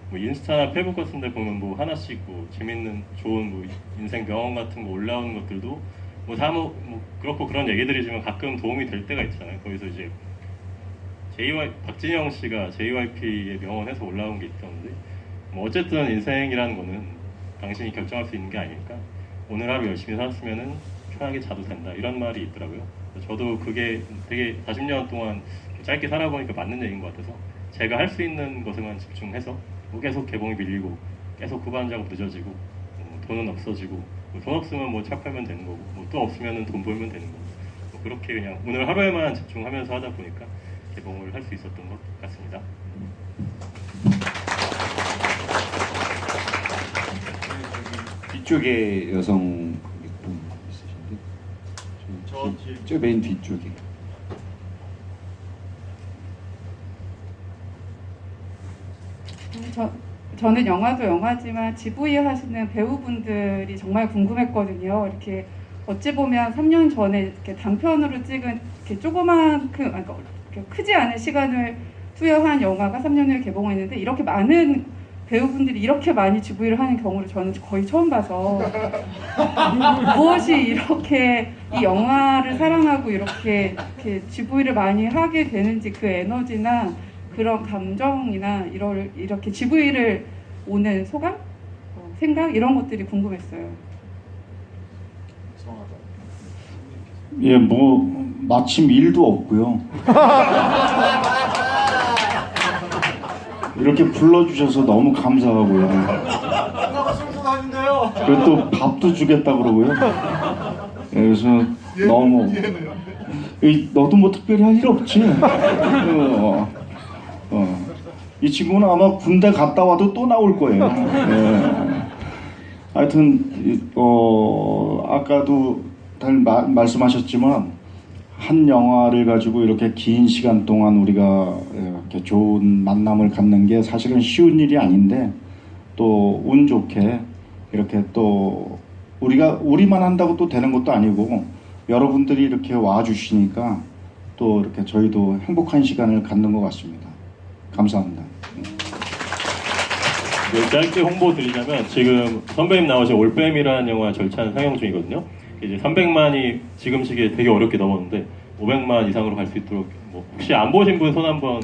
뭐 인스타나 페북 같은 데 보면 뭐 하나씩 뭐 재밌는 좋은 뭐 인생 명언 같은 거 올라오는 것들도 뭐 다 뭐 그렇고 그런 얘기들이지만 가끔 도움이 될 때가 있잖아요. 거기서 이제 박진영 씨가 JYP의 명언에서 올라온 게 있었는데 뭐 어쨌든 인생이라는 거는 당신이 결정할 수 있는 게 아니니까 오늘 하루 열심히 살았으면은 편하게 자도 된다 이런 말이 있더라고요. 저도 그게 되게 40년 동안 짧게 살아보니까 맞는 얘기인 것 같아서 제가 할 수 있는 것에만 집중해서 뭐 계속 개봉이 밀리고 계속 후반 작업 늦어지고 돈은 없어지고 돈 없으면 뭐 차 팔면 되는 거고 뭐 또 없으면은 돈 벌면 되는 거고 뭐 그렇게 그냥 오늘 하루에만 집중하면서 하다 보니까 개봉을 할 수 있었던 것 같습니다. 뒤쪽에 여성 분 있으신데 저 맨 뒤쪽에. 저는 영화도 영화지만 GV 하시는 배우분들이 정말 궁금했거든요. 이렇게 어찌 보면 3년 전에 이렇게 단편으로 찍은 이렇게 조그만 그러니까 크지 않은 시간을 투여한 영화가 3년 후에 개봉했는데 이렇게 많은 배우분들이 이렇게 많이 GV를 하는 경우를 저는 거의 처음 봐서 무엇이 이렇게 이 영화를 사랑하고 이렇게 GV를 많이 하게 되는지 그 에너지나 그런 감정이나 이렇게 GV를 오는 소감? 생각? 이런 것들이 궁금했어요. 예, 뭐 마침 일도 없고요. 이렇게 불러주셔서 너무 감사하고요. 그리고 또 밥도 주겠다 그러고요. 예, 그래서 너무 너도 뭐 특별히 할 일 없지. 이 친구는 아마 군대 갔다 와도 또 나올 거예요. 예. 하여튼 아까도 말씀하셨지만 한 영화를 가지고 이렇게 긴 시간 동안 우리가 이렇게 좋은 만남을 갖는 게 사실은 쉬운 일이 아닌데 또 운 좋게 이렇게 또 우리만 한다고 또 되는 것도 아니고 여러분들이 이렇게 와주시니까 또 이렇게 저희도 행복한 시간을 갖는 것 같습니다. 감사합니다. 짧게 홍보 드리자면 지금 선배님 나오신 올빼미라는 영화 절찬 상영 중이거든요. 이제 300만이 지금 시기에 되게 어렵게 넘었는데 500만 이상으로 갈 수 있도록 뭐 혹시 안 보신 분 손 한번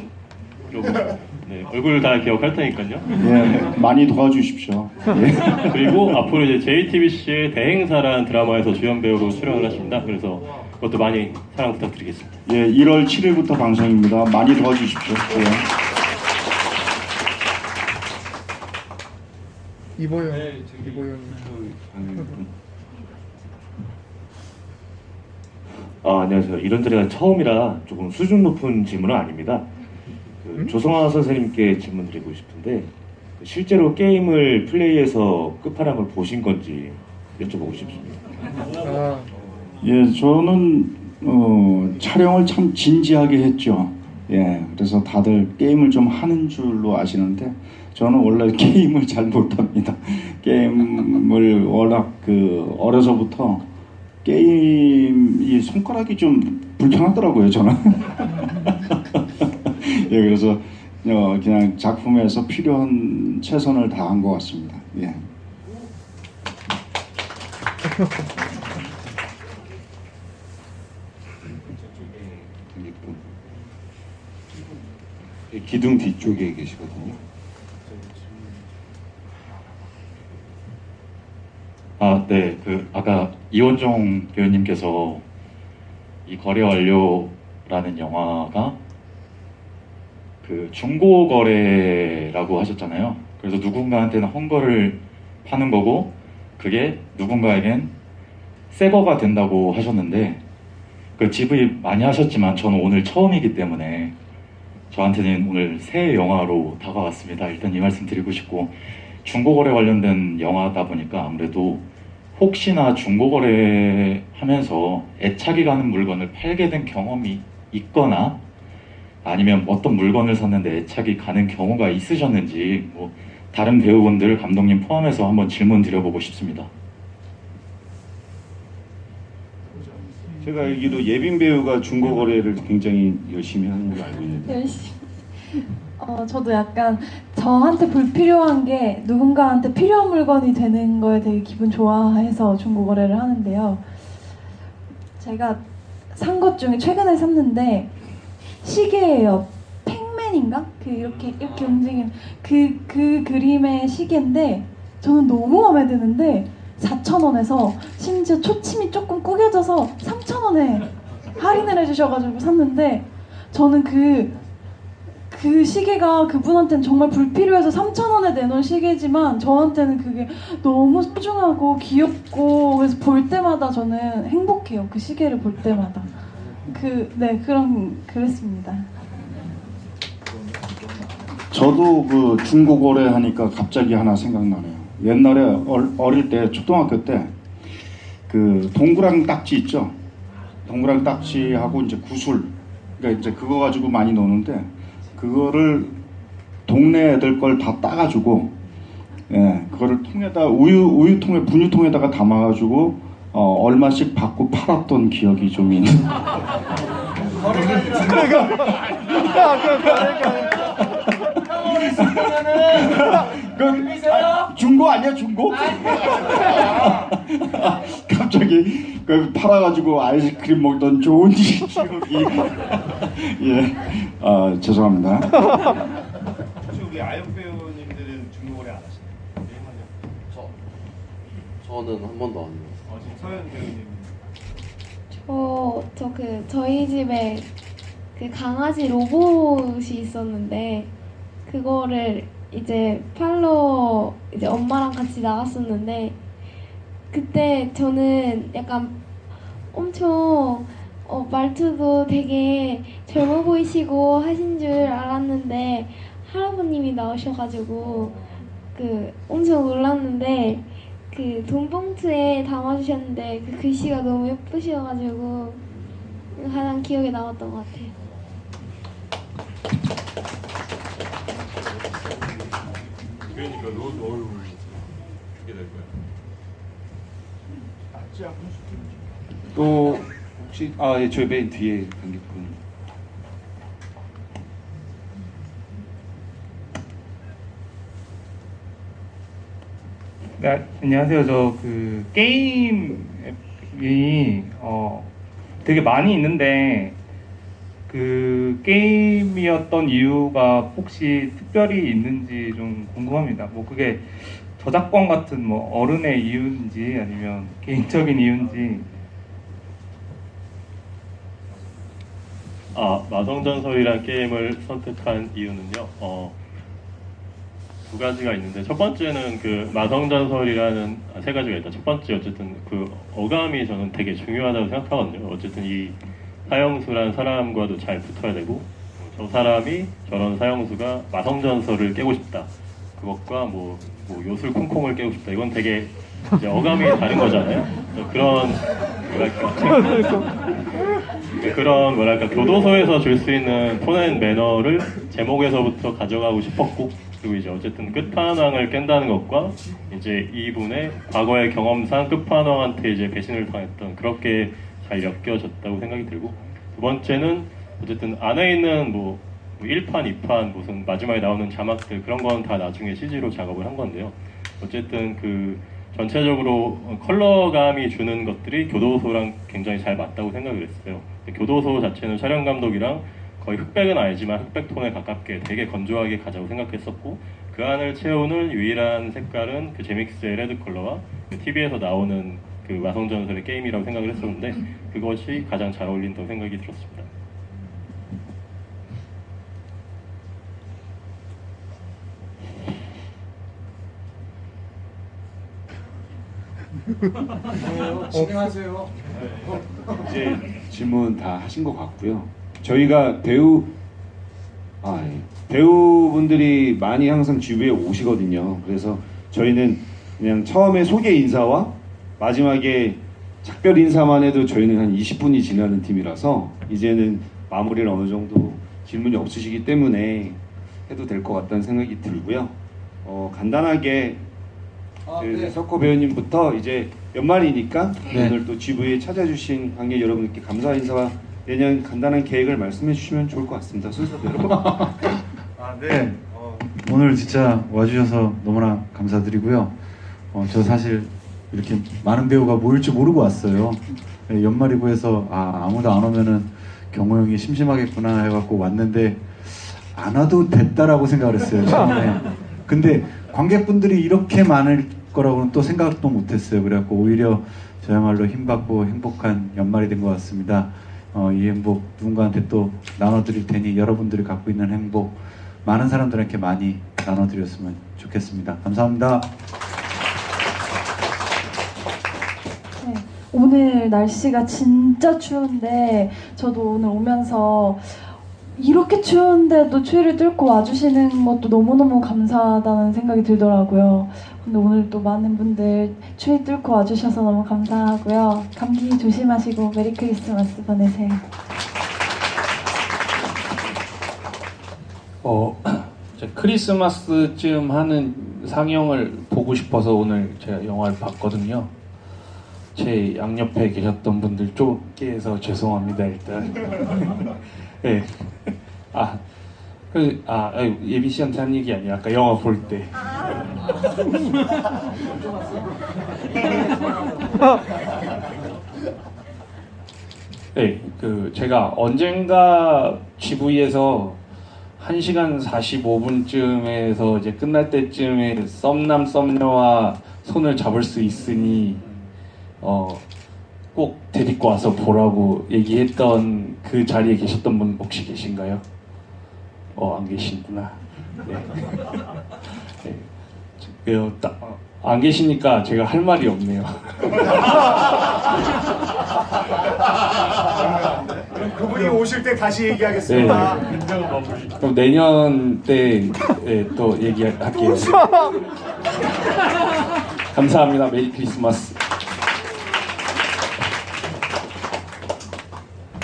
네, 얼굴 다 기억할 테니까요. 예, 많이 도와주십시오. 예. 그리고 앞으로 이제 JTBC의 대행사라는 드라마에서 주연 배우로 출연을 하십니다. 그래서 그것도 많이 사랑 부탁드리겠습니다. 예, 1월 7일부터 방송입니다. 많이 도와주십시오. 예. 이보영. 안녕하세요. 이런 자리가 처음이라 조금 수준 높은 질문은 아닙니다. 조성아 선생님께 질문 드리고 싶은데 실제로 게임을 플레이해서 끝판왕을 보신 건지 여쭤보고 싶습니다. 예, 저는 촬영을 참 진지하게 했죠. 예, 그래서 다들 게임을 좀 하는 줄로 아시는데 저는 원래 게임을 잘 못합니다. 게임을 워낙 어려서부터 게임이 손가락이 좀 불편하더라고요, 저는. 예, 그래서 그냥 작품에서 필요한 최선을 다한 것 같습니다. 예. 기둥 뒤쪽에 계시거든요. 네. 아까 이원종 배우님께서 이 거래 완료 라는 영화가 그 중고 거래라고 하셨잖아요. 그래서 누군가한테는 헝거를 파는 거고 그게 누군가에겐 새 거가 된다고 하셨는데 그 GV 많이 하셨지만 저는 오늘 처음이기 때문에 저한테는 오늘 새 영화로 다가왔습니다. 일단 이 말씀 드리고 싶고 중고거래 관련된 영화다 보니까 아무래도 혹시나 중고거래 하면서 애착이 가는 물건을 팔게 된 경험이 있거나 아니면 어떤 물건을 샀는데 애착이 가는 경우가 있으셨는지 뭐 다른 배우분들 감독님 포함해서 한번 질문 드려보고 싶습니다. 제가 알기로 예빈 배우가 중고 거래를 굉장히 열심히 하는 걸로 알고 있는데. 열심히. 저도 약간 저한테 불필요한 게 누군가한테 필요한 물건이 되는 거에 되게 기분 좋아해서 중고 거래를 하는데요. 제가 산 것 중에 최근에 샀는데 시계예요. 팩맨인가? 그 이렇게 움직이는 그 그림의 시계인데 저는 너무 마음에 드는데 4,000원에서 심지어 초침이 조금 구겨져서 3,000원에 할인을 해주셔가지고 샀는데 저는 그 시계가 그분한테는 정말 불필요해서 3,000원에 내놓은 시계지만 저한테는 그게 너무 소중하고 귀엽고 그래서 볼 때마다 저는 행복해요. 그 시계를 볼 때마다. 그랬습니다. 저도 그 중고 거래 하니까 갑자기 하나 생각나네요. 옛날에 어릴 때 초등학교 때 그 동그랑 딱지 있죠. 동그랑 딱지하고 이제 구슬. 그러니까 이제 그거 가지고 많이 노는데 그거를 동네 애들 걸 다 따가지고 그거를 통에다 우유통에 분유통에다가 담아가지고 얼마씩 받고 팔았던 기억이 좀 있는. 중고 아니야 중고? 갑자기 팔아가지고 아이스크림 먹던 좋은 기억이. 예, 죄송합니다. 혹시 우리 아역 배우님들은 중고거래 안 하시나요? 저는 한 번도 안 해요. 지금 서현 배우님. 저희 집에 그 강아지 로봇이 있었는데 그거를 이제 팔러 이제 엄마랑 같이 나갔었는데 그때 저는 약간 엄청 말투도 되게 젊어 보이시고 하신 줄 알았는데 할아버님이 나오셔가지고 엄청 놀랐는데 그 돈봉투에 담아주셨는데 그 글씨가 너무 예쁘셔가지고 가장 기억에 남았던 것 같아요. 그러니까 너 얼굴 주게 될 거야. 낫지 않고 또 혹시 예, 저희 맨 뒤에 관객분. 네, 안녕하세요. 저 그 게임이 되게 많이 있는데 그 게임이었던 이유가 혹시 특별히 있는지 좀 궁금합니다. 뭐 그게 저작권 같은 뭐 어른의 이유인지 아니면 개인적인 이유인지. 마성전설이라는 게임을 선택한 이유는요. 두 가지가 있는데 첫 번째는 그 마성전설이라는 세 가지가 있다. 첫 번째 어쨌든 그 어감이 저는 되게 중요하다고 생각하거든요. 어쨌든 이 사형수란 사람과도 잘 붙어야 되고 저 사람이 저런 사형수가 마성전설을 깨고 싶다. 그것과 뭐 요술 콩콩을 깨고 싶다. 이건 되게 이제 어감이 다른 거잖아요. 그런 뭐랄까 교도소에서 줄 수 있는 톤앤 매너를 제목에서부터 가져가고 싶었고 그리고 이제 어쨌든 끝판왕을 깬다는 것과 이제 이분의 과거의 경험상 끝판왕한테 이제 배신을 당했던 그렇게 잘 엮여졌다고 생각이 들고 두 번째는 어쨌든 안에 있는 뭐 1판, 2판 무슨 마지막에 나오는 자막들 그런 건 다 나중에 CG로 작업을 한 건데요. 어쨌든 그 전체적으로 컬러감이 주는 것들이 교도소랑 굉장히 잘 맞다고 생각을 했어요. 교도소 자체는 촬영 감독이랑 거의 흑백은 아니지만 흑백 톤에 가깝게 되게 건조하게 가자고 생각했었고 그 안을 채우는 유일한 색깔은 그 제믹스의 레드 컬러와 그 TV에서 나오는 그 마성전설의 게임이라고 생각을 했었는데 그것이 가장 잘 어울린다고 생각이 들었습니다. 진행하세요. 이제 질문 다 하신 것 같고요. 저희가 배우분들이 많이 항상 GV에 오시거든요. 그래서 저희는 그냥 처음에 소개 인사와 마지막에 작별 인사만 해도 저희는 한 20분이 지나는 팀이라서 이제는 마무리를 어느 정도 질문이 없으시기 때문에 해도 될 것 같다는 생각이 들고요. 간단하게 네. 석호 배우님부터 이제 연말이니까 네. 오늘 또 GV에 찾아주신 관객 여러분께 감사 인사와 내년 간단한 계획을 말씀해 주시면 좋을 것 같습니다. 순서대로. 네. 오늘 진짜 와주셔서 너무나 감사드리고요. 저 사실 이렇게 많은 배우가 모일 줄 모르고 왔어요. 네, 연말이고 해서 아무도 안 오면은 경호 형이 심심하겠구나 해갖고 왔는데 안 와도 됐다라고 생각을 했어요 처음에. 근데 관객분들이 이렇게 많을 거라고는 또 생각도 못했어요. 그래갖고 오히려 저야말로 힘받고 행복한 연말이 된 것 같습니다. 이 행복 누군가한테 또 나눠드릴 테니 여러분들이 갖고 있는 행복 많은 사람들에게 많이 나눠드렸으면 좋겠습니다. 감사합니다. 네, 오늘 날씨가 진짜 추운데 저도 오늘 오면서 이렇게 추운데도 추위를 뚫고 와주시는 것도 너무너무 감사하다는 생각이 들더라고요. 근데 오늘 또 많은 분들 추위 뚫고 와주셔서 너무 감사하고요. 감기 조심하시고 메리 크리스마스 보내세요. 이제 크리스마스쯤 하는 상영을 보고 싶어서 오늘 제가 영화를 봤거든요. 제 양옆에 계셨던 분들 좁게 해서 죄송합니다 일단. 네. 예비 씨한테 한 얘기 아니야. 아까 영화 볼 때. 네, 제가 언젠가 GV에서 1시간 45분쯤에서 이제 끝날 때쯤에 썸남 썸녀와 손을 잡을 수 있으니 꼭 데리고 와서 보라고 얘기했던 그 자리에 계셨던 분 혹시 계신가요? 안 계시구나. 네. 네. 안 계시니까 제가 할 말이 없네요. 그분이 오실 때 다시 얘기하겠습니다. 네. 그럼 내년 때 또 얘기할게요. 감사합니다. 메리 크리스마스.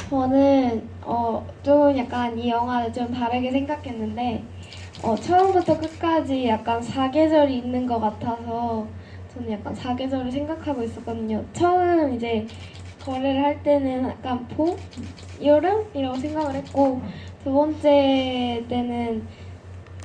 저는 좀 약간 이 영화를 좀 다르게 생각했는데 처음부터 끝까지 약간 사계절이 있는 것 같아서 저는 약간 사계절을 생각하고 있었거든요. 처음 이제 거래를 할 때는 약간 봄, 여름이라고 생각을 했고 두 번째 때는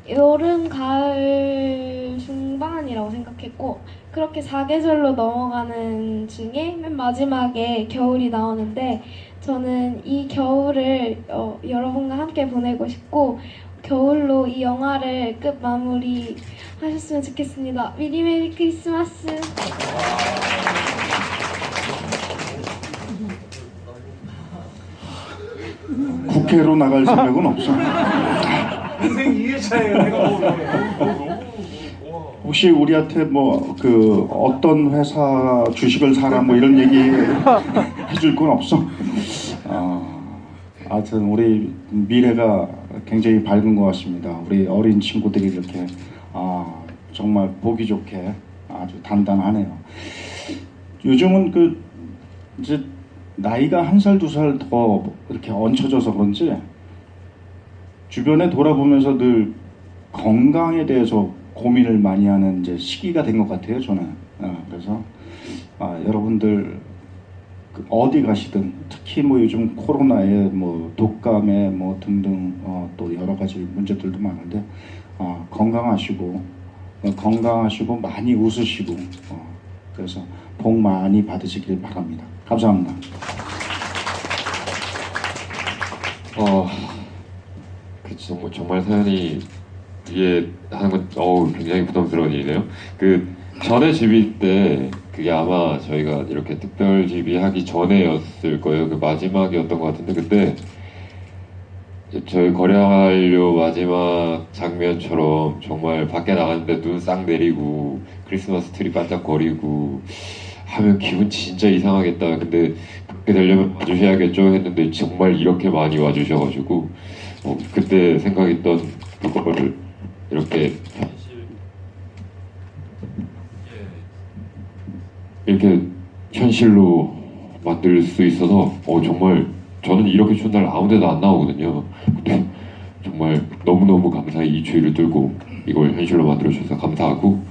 여름, 가을 중반이라고 생각했고 그렇게 사계절로 넘어가는 중에 맨 마지막에 겨울이 나오는데 저는 이 겨울을 여러분과 함께 보내고 싶고 겨울로 이 영화를 끝 마무리 하셨으면 좋겠습니다. 미리 메리 크리스마스. 국회로 나갈 생각은 없어. 인생 2회차예요. 내가 혹시 우리한테 어떤 회사 주식을 사라 이런 얘기 해줄 건 없어? 하여튼 우리 미래가 굉장히 밝은 것 같습니다. 우리 어린 친구들이 이렇게 정말 보기 좋게 아주 단단하네요. 요즘은 이제 나이가 1살, 2살 더 이렇게 얹혀져서 그런지 주변에 돌아보면서 늘 건강에 대해서 고민을 많이 하는 이제 시기가 된 것 같아요, 저는. 그래서 여러분들 어디 가시든 특히 요즘 코로나에 독감에 등등 또 여러 가지 문제들도 많은데 건강하시고 많이 웃으시고 그래서 복 많이 받으시길 바랍니다. 감사합니다. 그쵸, 정말 사연이 위에 하는 건 굉장히 부담스러운 일이네요. 전에 집이 때 그게 아마 저희가 이렇게 특별 집이 하기 전에였을 거예요. 마지막이었던 것 같은데 그때 저희 거래완료 마지막 장면처럼 정말 밖에 나갔는데 눈 싹 내리고 크리스마스 트리 반짝거리고 하면 기분 진짜 이상하겠다. 근데 그렇게 되려면 와주셔야겠죠 했는데 정말 이렇게 많이 와주셔가지고 그때 생각했던 그거를 이렇게 현실로 만들 수 있어서 정말 저는 이렇게 추운 날 아무 데도 안 나오거든요. 근데 정말 너무너무 감사히 이 추위를 뚫고 이걸 현실로 만들어 주셔서 감사하고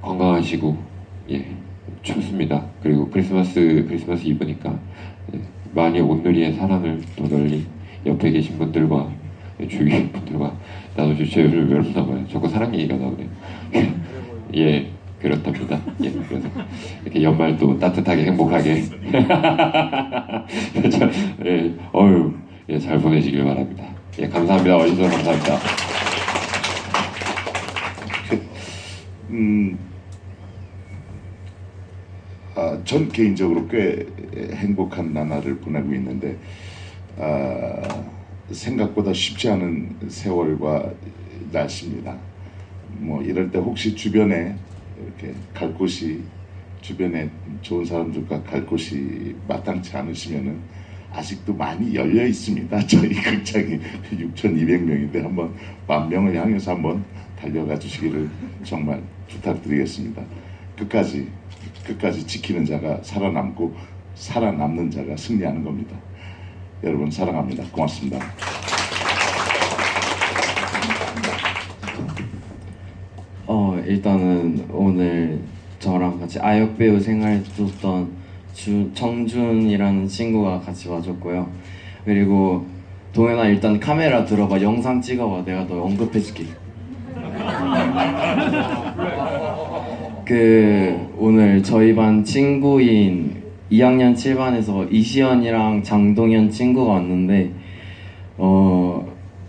건강하시고 춥습니다. 그리고 크리스마스 이브니까 많이 온누리의 사랑을 또 널리 옆에 계신 분들과 주위 분들과 나눠주셔서 외롭나봐요. 자꾸 사랑 얘기가 나오네요. 예, 그렇답니다. 예, 그래서 이렇게 연말도 따뜻하게 행복하게 잘 보내시길 바랍니다. 예, 감사합니다. 와주셔서 감사합니다. 전 개인적으로 꽤 행복한 나날을 보내고 있는데 생각보다 쉽지 않은 세월과 날씨입니다. 뭐 이럴 때 혹시 주변에 이렇게 갈 곳이 주변에 좋은 사람들과 갈 곳이 마땅치 않으시면은 아직도 많이 열려 있습니다. 저희 극장이 6,200명인데 한번 10,000명을 향해서 한번 달려가 주시기를 정말 부탁드리겠습니다. 끝까지 지키는 자가 살아남고 살아남는 자가 승리하는 겁니다. 여러분 사랑합니다. 고맙습니다. 일단은 오늘 저랑 같이 아역배우 생활했던 정준이라는 친구가 같이 와줬고요. 그리고 동현아 일단 카메라 들어봐. 영상 찍어봐. 내가 너 언급해줄게. 오늘 저희 반 친구인 2학년 7반에서 이시연이랑 장동현 친구가 왔는데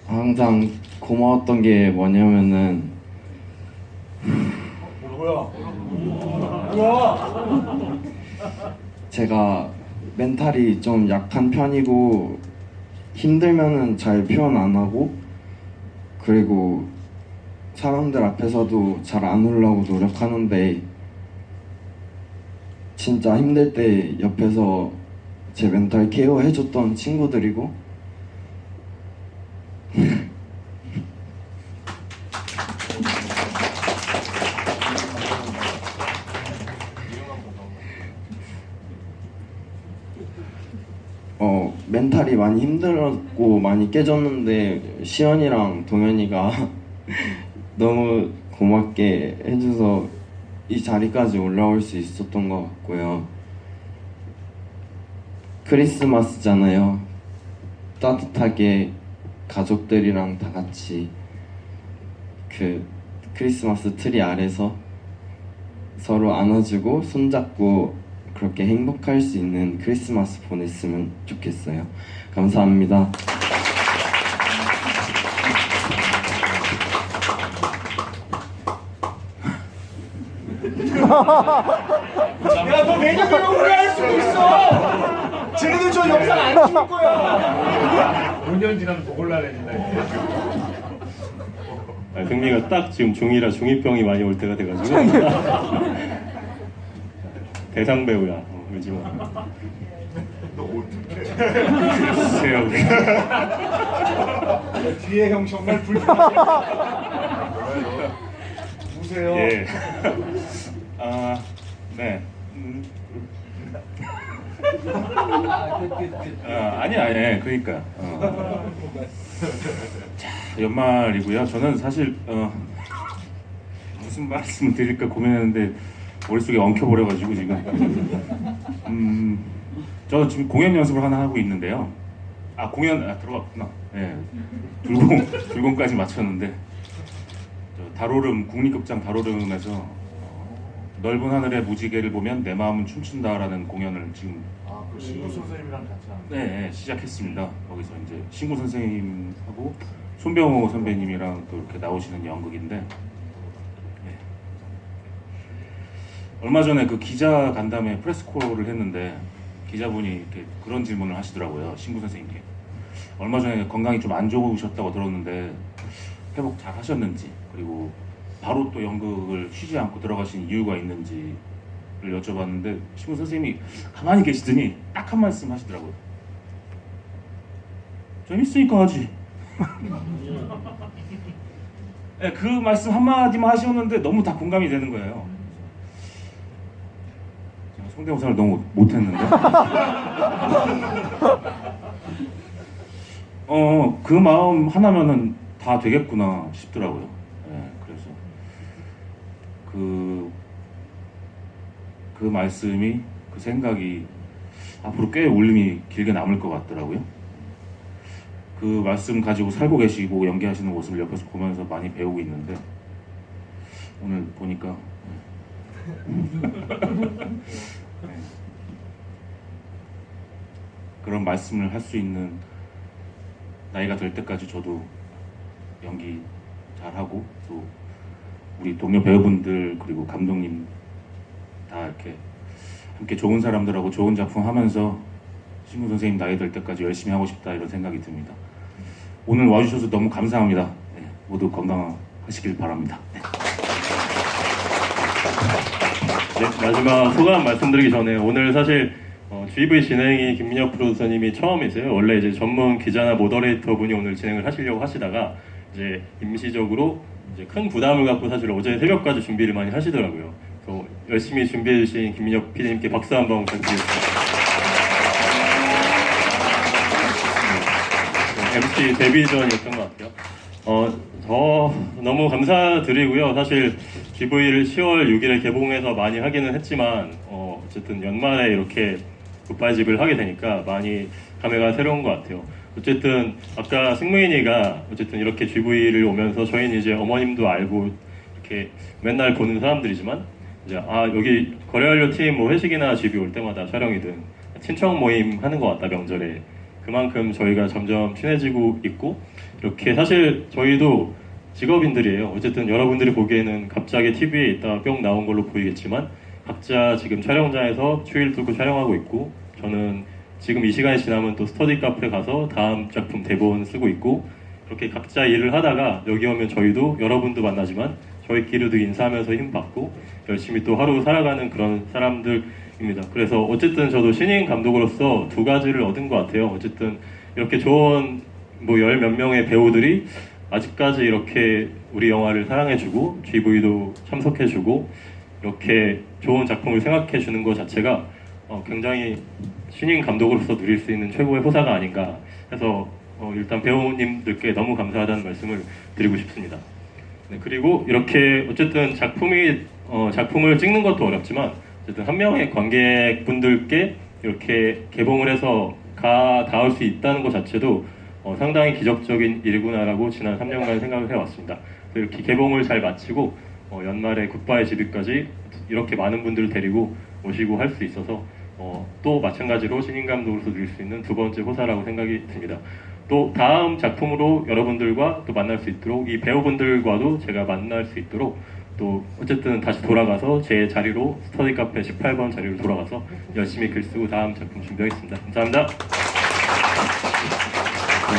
항상 고마웠던 게 뭐냐면은 제가 멘탈이 좀 약한 편이고 힘들면은 잘 표현 안 하고 그리고 사람들 앞에서도 잘 안 울려고 노력하는데 진짜 힘들 때 옆에서 제 멘탈 케어 해줬던 친구들이고 멘탈이 많이 힘들었고 많이 깨졌는데 시연이랑 동현이가 너무 고맙게 해줘서 이 자리까지 올라올 수 있었던 것 같고요. 크리스마스잖아요. 따뜻하게 가족들이랑 다 같이 크리스마스 트리 아래서 서로 안아주고 손잡고 그렇게 행복할 수 있는 크리스마스 보냈으면 좋겠어요. 감사합니다. 야, 너 내년에 후회할 수도 있어. 쟤네들 저 영상 안 찍을 거야. 5년 지나면 더 곤란해진다. 승미가 딱 지금 중2라 중2병이 많이 올 때가 돼가지고 대상 배우야 울지 마. 너 어떡해? 세요. 뒤에 형 정말 불편해. 보세요. 예. 네. 아니야, 예, 그러니까. 자, 연말이고요. 저는 사실 무슨 말씀을 드릴까 고민했는데 머릿속에 엉켜버려가지고 지금. 저 지금 공연 연습을 하나 하고 있는데요. 공연 들어갔구나. 예. 불공까지 마쳤는데 다로름 국립극장 다로름에서 넓은 하늘의 무지개를 보면 내 마음은 춤춘다라는 공연을 지금 그 신구 선생님이랑 같이 하는 네, 시작했습니다. 거기서 이제 신구 선생님하고 손병호 선배님이랑 또 이렇게 나오시는 연극인데 얼마 전에 그 기자 간담회 프레스콜을 했는데 기자분이 이렇게 그런 질문을 하시더라고요. 신구 선생님께 얼마 전에 건강이 좀 안 좋으셨다고 들었는데 회복 잘 하셨는지 그리고 바로 또 연극을 쉬지 않고 들어가신 이유가 있는지를 여쭤봤는데 신문 선생님이 가만히 계시더니 딱 한 말씀 하시더라고요. 재밌으니까 하지. 네, 그 말씀 한마디만 하셨는데 너무 다 공감이 되는 거예요. 제가 성대모사를 너무 못했는데 그 마음 하나면은 다 되겠구나 싶더라고요. 네, 그래서 그 말씀이, 그 생각이 앞으로 꽤 울림이 길게 남을 것 같더라고요. 그 말씀 가지고 살고 계시고 연기하시는 모습을 옆에서 보면서 많이 배우고 있는데 오늘 보니까 네. 그런 말씀을 할 수 있는 나이가 될 때까지 저도 연기 잘하고 또 우리 동료 배우분들 그리고 감독님 다 이렇게 함께 좋은 사람들하고 좋은 작품 하면서 신구 선생님 나이 될 때까지 열심히 하고 싶다 이런 생각이 듭니다. 오늘 와주셔서 너무 감사합니다. 네, 모두 건강하시길 바랍니다. 네. 네, 마지막 소감 말씀드리기 전에 오늘 사실 GV 진행이 김민혁 프로듀서님이 처음이세요. 원래 이제 전문 기자나 모더레이터 분이 오늘 진행을 하시려고 하시다가 이제 임시적으로 이제 큰 부담을 갖고 사실 어제 새벽까지 준비를 많이 하시더라고요. 그래서 열심히 준비해 주신 김민혁 PD님께 박수 한번 부탁드리겠습니다. MC 데뷔 전이었던 것 같아요. 저 너무 감사드리고요. 사실 GV를 10월 6일에 개봉해서 많이 하기는 했지만 어쨌든 연말에 이렇게 굿바이집을 하게 되니까 많이 감회가 새로운 것 같아요. 어쨌든 아까 승무인이가 어쨌든 이렇게 GV를 오면서 저희는 이제 어머님도 알고 이렇게 맨날 보는 사람들이지만 이제 여기 거래완료 팀 뭐 회식이나 GV 올 때마다 촬영이든 친척 모임 하는 것 같다 명절에. 그만큼 저희가 점점 친해지고 있고 이렇게 사실 저희도 직업인들이에요. 어쨌든 여러분들이 보기에는 갑자기 TV에 있다가 뿅 나온 걸로 보이겠지만 각자 지금 촬영장에서 추위를 뚫고 촬영하고 있고 저는 지금 이 시간이 지나면 또 스터디 카페 가서 다음 작품 대본 쓰고 있고 그렇게 각자 일을 하다가 여기 오면 저희도 여러분도 만나지만 저희끼리도 인사하면서 힘받고 열심히 또 하루 살아가는 그런 사람들입니다. 그래서 어쨌든 저도 신인 감독으로서 두 가지를 얻은 것 같아요. 어쨌든 이렇게 좋은 뭐 열 몇 명의 배우들이 아직까지 이렇게 우리 영화를 사랑해주고 GV도 참석해주고 이렇게 좋은 작품을 생각해주는 것 자체가 굉장히 신인 감독으로서 누릴 수 있는 최고의 호사가 아닌가 해서 일단 배우님들께 너무 감사하다는 말씀을 드리고 싶습니다. 네, 그리고 이렇게 어쨌든 작품을 찍는 것도 어렵지만 어쨌든 한 명의 관객분들께 이렇게 개봉을 해서 닿을 수 있다는 것 자체도 상당히 기적적인 일이구나라고 지난 3년간 생각을 해왔습니다. 이렇게 개봉을 잘 마치고 연말에 굿바이 집이까지 이렇게 많은 분들을 데리고 오시고 할 수 있어서 또 마찬가지로 신인 감독으로서 누릴 수 있는 두 번째 호사라고 생각이 듭니다. 또 다음 작품으로 여러분들과 또 만날 수 있도록 이 배우분들과도 제가 만날 수 있도록 또 어쨌든 다시 돌아가서 제 자리로 스터디 카페 18번 자리로 돌아가서 열심히 글 쓰고 다음 작품 준비하겠습니다. 감사합니다. 네,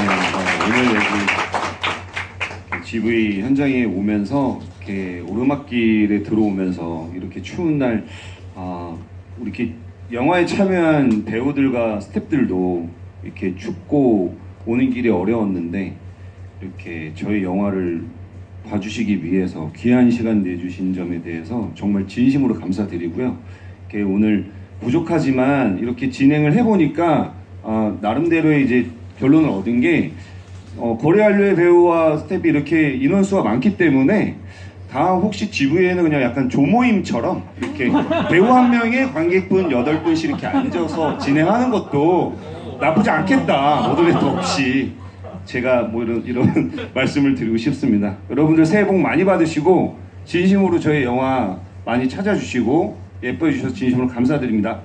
오늘 여기 GV 현장에 오면서 이렇게 오르막길에 들어오면서 이렇게 추운 날 이렇게 영화에 참여한 배우들과 스태프들도 이렇게 춥고 오는 길이 어려웠는데 이렇게 저희 영화를 봐주시기 위해서 귀한 시간 내주신 점에 대해서 정말 진심으로 감사드리고요. 이렇게 오늘 부족하지만 이렇게 진행을 해보니까 나름대로의 이제 결론을 얻은 게 거래완료의 배우와 스태프이 이렇게 인원수가 많기 때문에 다 혹시 GV에는 그냥 약간 조모임처럼 이렇게 배우 한 명에 관객분 8분씩 이렇게 앉아서 진행하는 것도 나쁘지 않겠다. 모더레이터 없이. 제가 뭐 이런 말씀을 드리고 싶습니다. 여러분들 새해 복 많이 받으시고 진심으로 저희 영화 많이 찾아주시고 예뻐해 주셔서 진심으로 감사드립니다.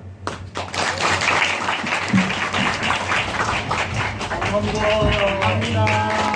감사합니다.